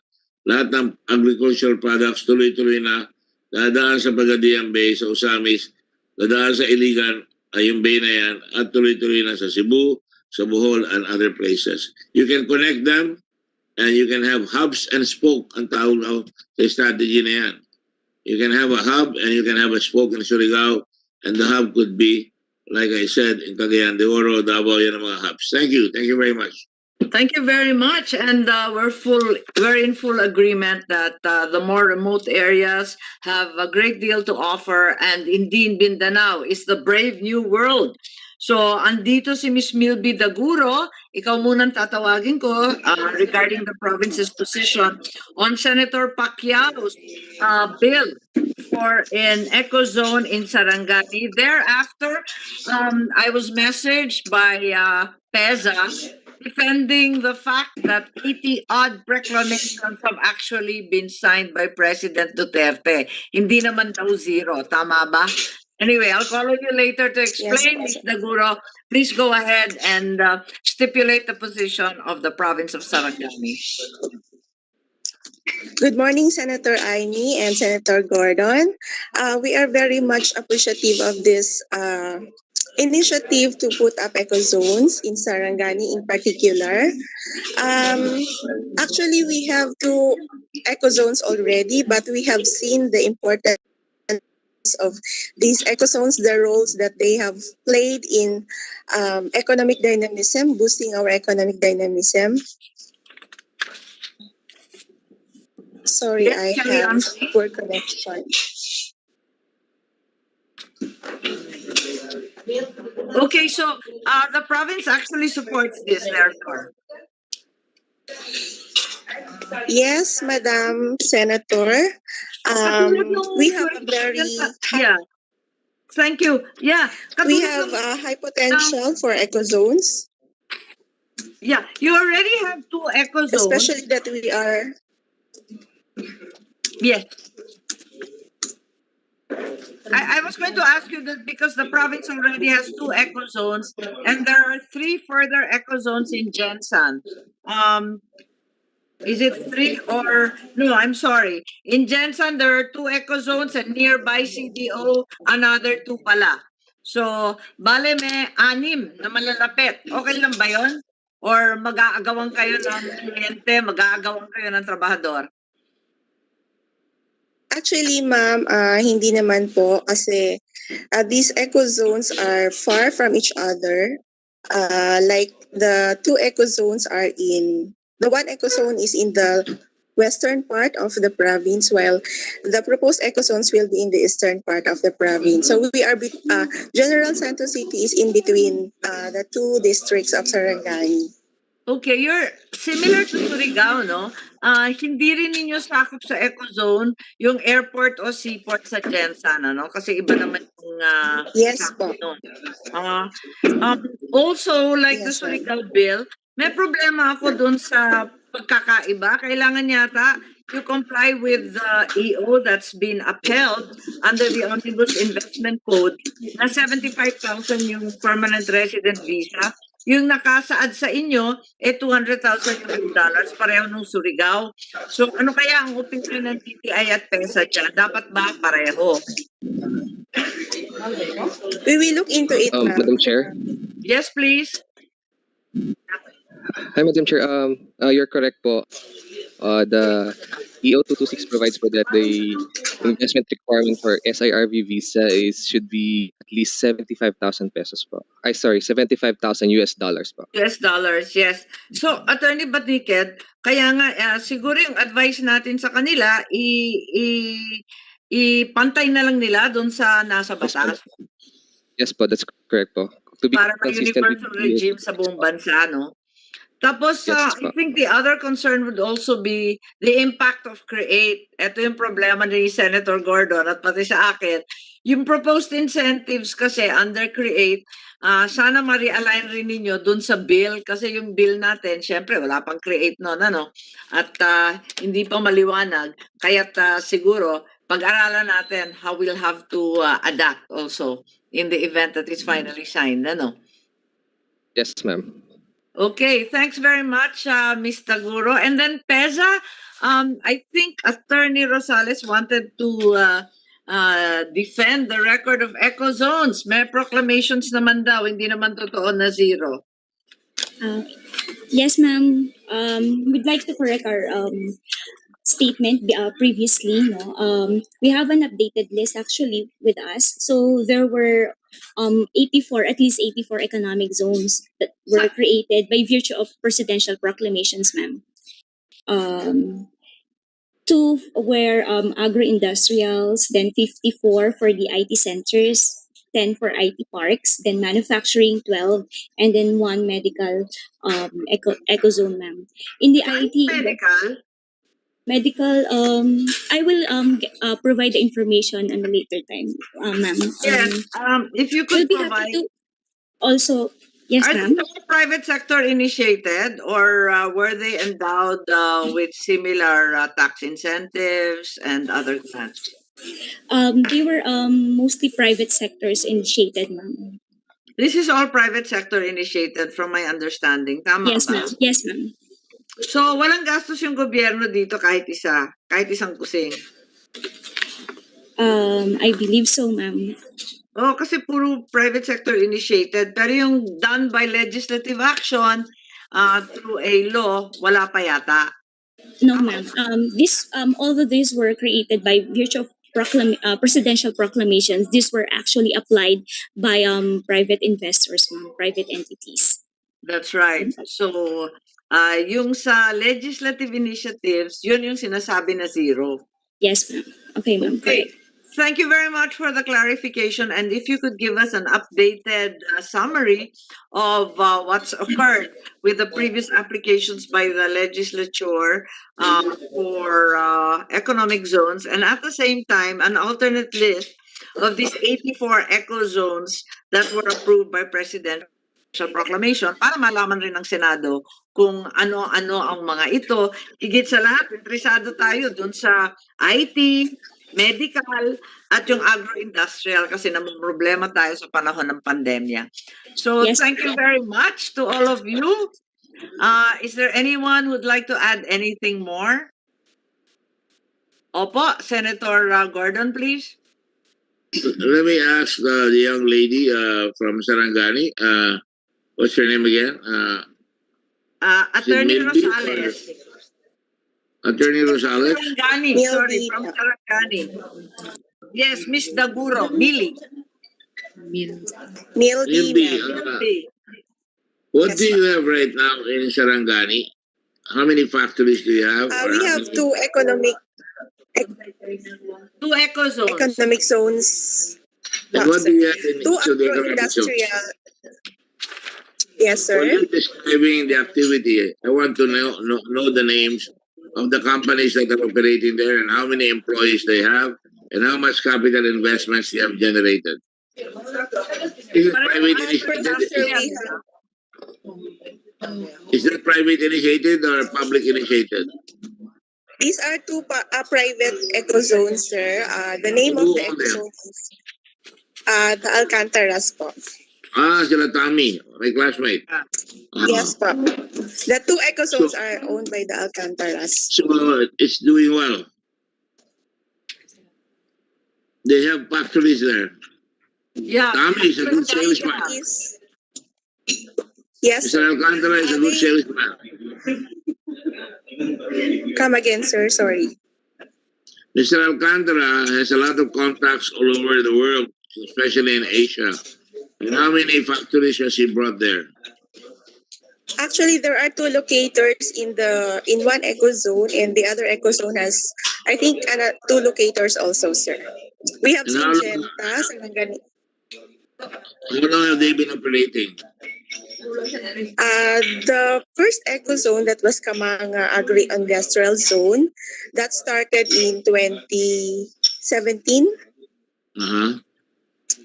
Lahat ng agricultural products, tuloy-tuloy na, dadaan sa Pagadian Bay, sa Usamis, dadaan sa Iligan, ay yung bay na yan, at tuloy-tuloy na sa Cebu, sa Bohol, and other places. You can connect them, and you can have hubs and spoke ang tawag sa strategy na yan. You can have a hub and you can have a spoke in Surigao, and the hub could be, like I said, in Cagayan de Oro, Davao, yan ang mga hubs. Thank you. Thank you very much. Thank you very much, and we're in full agreement that the more remote areas have a great deal to offer, and indeed Mindanao is the brave new world. So, andito si Ms. Milby Daguro, ikaw munang tatawagin ko regarding the province's position on Senator Pacquiao's bill for an eco zone in Sarangani. Thereafter, I was messaged by PEZA defending the fact that 80 odd proclamations have actually been signed by President Duterte. Hindi naman daw zero, tama ba? Anyway, I'll call on you later to explain, Ms. Daguro. Please go ahead and stipulate the position of the province of Sarangani. Good morning, Senator Aimee and Senator Gordon. We are very much appreciative of this initiative to put up eco zones in Sarangani in particular. Actually, we have two eco zones already, but we have seen the importance of these eco zones, the roles that they have played in economic dynamism, boosting our economic dynamism. Sorry, Yes, I carry on, have please. poor connection. Okay, so the province actually supports this, therefore. Yes, Madam Senator. We have a very Yeah. Thank you. Yeah. we have a high potential for eco zones, Yeah, you already have two eco zones. especially that we are. Yes. I was going to ask you that because the province already has two eco zones and there are three further eco zones in Jensan. Is it three or no? I'm sorry. In Jensan, there are two eco zones and nearby CDO, another two pala. So, bale may anim na malalapit. Okay lang ba yun? Or mag-aagawan kayo ng kliyente, mag-aagawan kayo ng trabahador? Actually, ma'am, hindi naman po kasi these eco zones are far from each other. Like the two eco zones are in, the one eco zone is in the western part of the province, while the proposed eco zones will be in the eastern part of the province. So we are, General Santos City is in between the two districts of Sarangani. Okay, you're similar to Surigao, no? Hindi rin ninyo sakop sa eco zone yung airport o seaport sa Jensan, ano? Kasi iba naman yung Yes sakop po. nun. Also, like the Yes, ma'am. Surigao bill, may problema ako dun sa pagkakaiba. Kailangan yata you comply with the EO that's been upheld under the Omnibus Investment Code na 75,000 yung permanent resident visa. Yung nakasaad sa inyo, 200,000 yung dollars, pareho nung Surigao. So, ano kaya ang opinion ng TTI at PESA dyan? Dapat ba pareho? We will look into it, ma'am. Madam Chair. Yes, please. Hi, Madam Chair. You're correct po. The EO 226 provides for that the investment requirement for SIRV visa should be at least 75,000 pesos po. 75,000 US dollars po. US dollars, yes. So, Attorney Batiket, kaya nga, siguro yung advice natin sa kanila, ipantay na lang nila doon sa nasa batas. Yes po, that's correct po. To be Para consistent with universal regime sa buong bansa, no? Tapos, Yes, I think the other concern would also be the impact of CREATE. Ito yung problema ni Senator Gordon at pati sa akin. Yung proposed incentives kasi under CREATE, sana ma-realign rin ninyo dun sa bill kasi yung bill natin, syempre wala pang CREATE noon, ano? At hindi pa maliwanag. Kaya't siguro, pag-aralan natin how we'll have to adapt also in the event that it's finally signed, ano? Yes, ma'am. Okay, thanks very much, Ms. Taguro. And then PESA, I think Attorney Rosales wanted to defend the record of eco zones. May proclamations naman daw, hindi naman totoo na zero. Yes, ma'am. We'd like to correct our statement previously. No, we have an updated list actually with us. So there were 84, at least 84 economic zones that were created by virtue of presidential proclamations, ma'am. Two were agro-industrials, then 54 for the IT centers, 10 for IT parks, then manufacturing 12, and then one medical eco zone, ma'am. In the IT medical, I will provide the information at a later time, ma'am. Yes, if you could we'll be provide. happy to also Yes, Are ma'am. these all private sector initiated, or were they endowed with similar tax incentives and other grants? They were mostly private sectors initiated, ma'am. This is all private sector initiated from my understanding. Tama Yes, ba? ma'am. Yes, ma'am. So, walang gastos yung gobyerno dito kahit isa, kahit isang kusing. I believe so, ma'am. Oh, kasi puro private sector initiated. Pero yung done by legislative action through a law, wala pa yata. No, ma'am. All of these were created by virtue of presidential proclamations. These were actually applied by private investors, ma'am, private entities. That's right. So, yung sa legislative initiatives, yun yung sinasabi na zero. Yes, ma'am. Okay, ma'am. Okay. Correct. Thank you very much for the clarification. And if you could give us an updated summary of what's occurred with the previous applications by the legislature for economic zones, and at the same time, an alternate list of these 84 eco zones that were approved by presidential proclamation para malaman rin ng Senado kung ano-ano ang mga ito. Higit sa lahat, interesado tayo dun sa IT, medical, at yung agro-industrial kasi problema tayo sa panahon ng pandemya. So Yes. thank you very much to all of you. Is there anyone who would like to add anything more? Opo, Senator Gordon, please. Let me ask the young lady from Sarangani. What's her name again? Attorney Milby or- Rosales. Attorney Rosales? Sarangani, sorry, from Sarangani. Yes, Miss Daguro, Millie. Milby, Millie. what do you have right now in Sarangani? How many factories do you have? Or We how have many- two Two eco zones. economic zones. And what do you have in Two each of the economic zones? agro-industrial. Yes, When sir. you're describing the activity, I want to know the names of the companies that are operating there and how many employees they have and how much capital investments they have generated. Is it private initiated? Is that private initiated or public initiated? These are two private eco zones, sir. The name of Who the own eco them? zone is the Alcantaras po. Sila Tommy, my classmate. Yes po. The two eco zones are owned by the Alcantaras. So it's doing well. They have factories there. Yeah. Tommy is a good salesman. Yes, Mr. Alcantara is a good salesman. Come again, sir. Sorry. Mr. Alcantara has a lot of contacts all over the world, especially in Asia. And how many factories has he brought there? Actually, there are two locators in one eco zone, and the other eco zone has, I think, two locators also, sir. We have And how long- Syngenta, Sarangani. How long have they been operating? The first eco zone that was Kamanga Agri-Industrial Zone, that started in 2017. Uh-huh.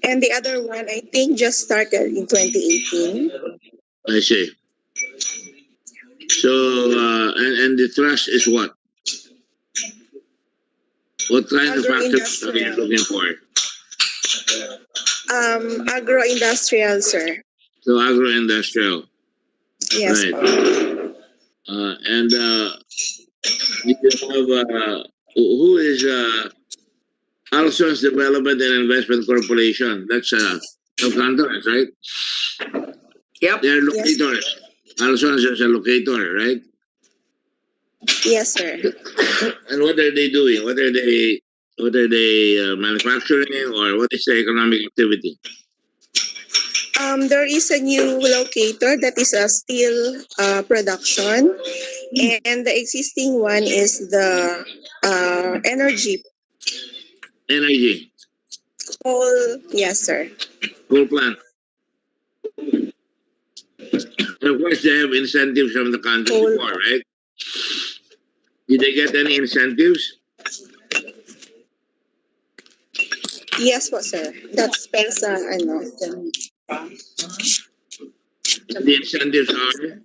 And the other one, I think, just started in 2018. I see. So, and the thrust is what? What kind of factories are you looking for? Agro-industrial, sir. So, agro-industrial. Yes. Right. And do you have, who is Alson's Development and Investment Corporation? That's Alcantara, right? Yep. They're locators. Alson's is a locator, right? Yes, sir. And what are they doing? What are they manufacturing, or what is the economic activity? There is a new locator that is a steel production, and the existing one is the energy. Energy. Coal, yes, sir. Coal plant. And of course, they have incentives from the country before, right? Did they get any incentives? Yes po, sir. That's PESA, The incentives are?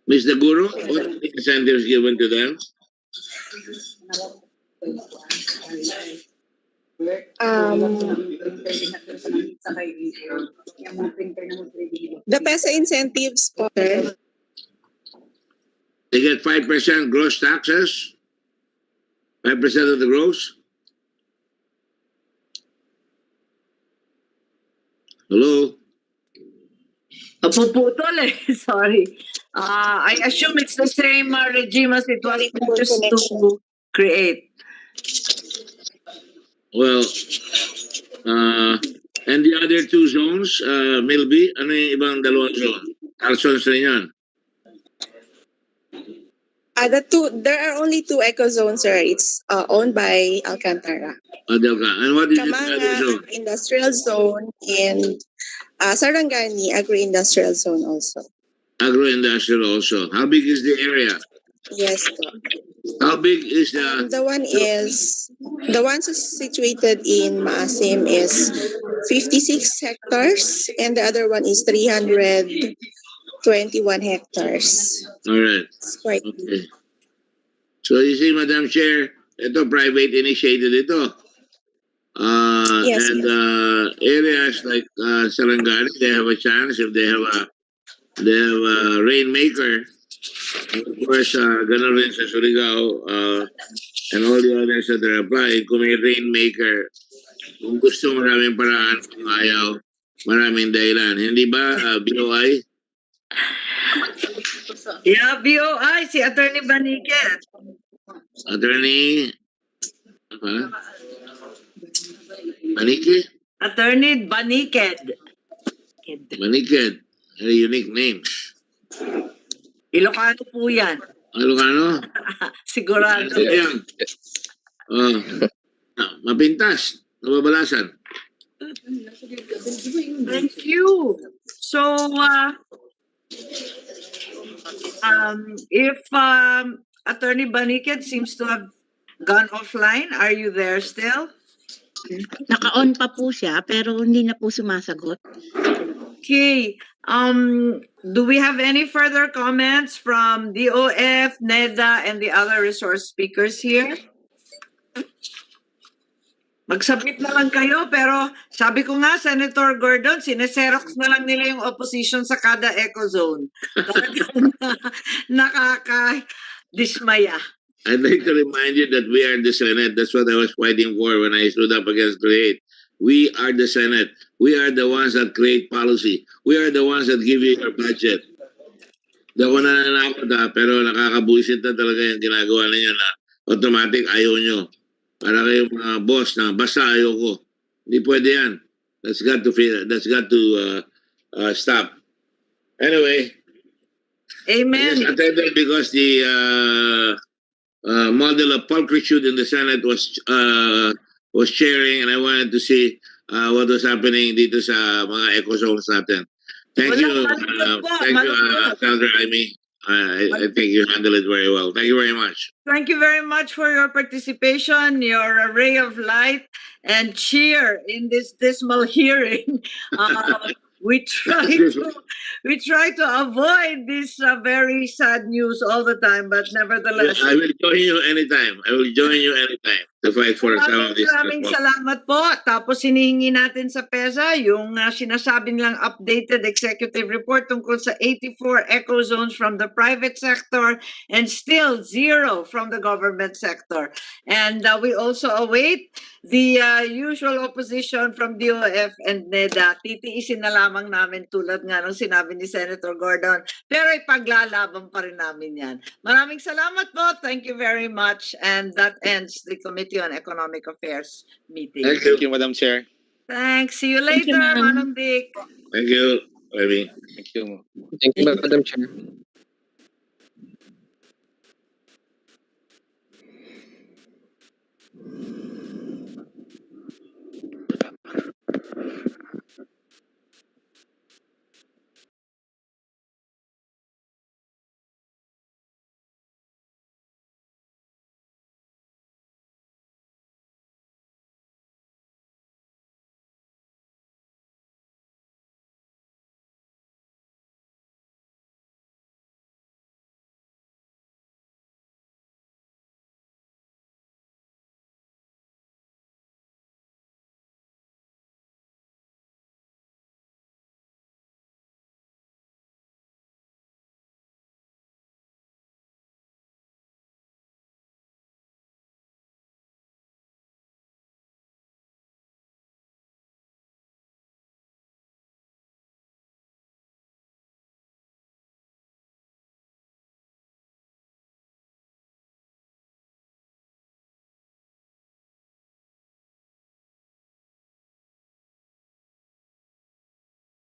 Mr. Guru, what are the incentives given to them? The PESA incentives po, sir. They get 5% gross taxes? 5% of the gross? Hello? Puputol eh. Sorry. I assume it's the same regime as it was supposed to create. Well, and the other two zones, Milby, ano yung ibang dalawang zone? Alsons rin yan. There are only two eco zones, sir. It's owned by Alcantara. And what is the other zone? Kamanga Industrial Zone and Sarangani Agri-Industrial Zone also. Agro-industrial also. How big is the area? Yes, po. How big is the... The one situated in Maasim is 56 hectares and the other one is 321 hectares. All right. It's quite Okay. So you see, Madam Chair, ito private initiated ito. Yes, and areas like Sarangani, they have a chance if they have a rainmaker. Of course, ganun rin sa Surigao and all the others that are applied. Kung may rainmaker, kung gusto maraming paraan, kung ayaw, maraming dahilan. Hindi ba, BOI? Yeah, BOI, si Attorney Baniket. Attorney? Maniki? Attorney Baniket. Maniked. Very unique names. Ilocano po yan. Ilocano? Sigurado. Ayan. Mapintas. Nababalasan. Thank you. So, if Attorney Baniket seems to have gone offline, are you there still? Naka-on pa po siya, pero hindi na po sumasagot. Okay. Do we have any further comments from DOF, NEDA, and the other resource speakers here? Mag-submit na lang kayo, pero sabi ko nga, Senator Gordon, sineserox na lang nila yung opposition sa kada eco zone. Talagang nakaka-dismaya. I'd like to remind you that we are the Senate. That's what I was fighting for when I stood up against Create. We are the Senate. We are the ones that create policy. We are the ones that give you your budget. Hindi ako nananakot pero nakakabuisit na talaga yung ginagawa ninyo na automatic ayaw nyo. Para kayong mga boss na basta ayaw ko. Hindi pwede yan. That's got to stop. Anyway. Amen. I just attended because the model of pulchritude in the Senate was chairing, and I wanted to see what was happening dito sa mga eco zones natin. Thank you, Senator Amy. I think you handled it very well. Thank you very much. Thank you very much for your participation, your ray of light and cheer in this dismal hearing. We try to avoid this very sad news all the time, but nevertheless. I will join you anytime. To fight for some of these. Maraming salamat po. Tapos hinihingi natin sa PESA yung sinasabi nilang updated executive report tungkol sa 84 eco zones from the private sector and still 0 from the government sector. And we also await the usual opposition from DOF and NEDA. Titiisin na lamang namin tulad nga ng sinabi ni Senator Gordon. Pero ipaglalaban pa rin namin yan. Maraming salamat po. Thank you very much. And that ends the Committee on Economic Affairs meeting. Thank you, Madam Chair. Thanks. See you later, Manong Dick. Thank you, Amy. Thank you. Thank you, Madam Chair.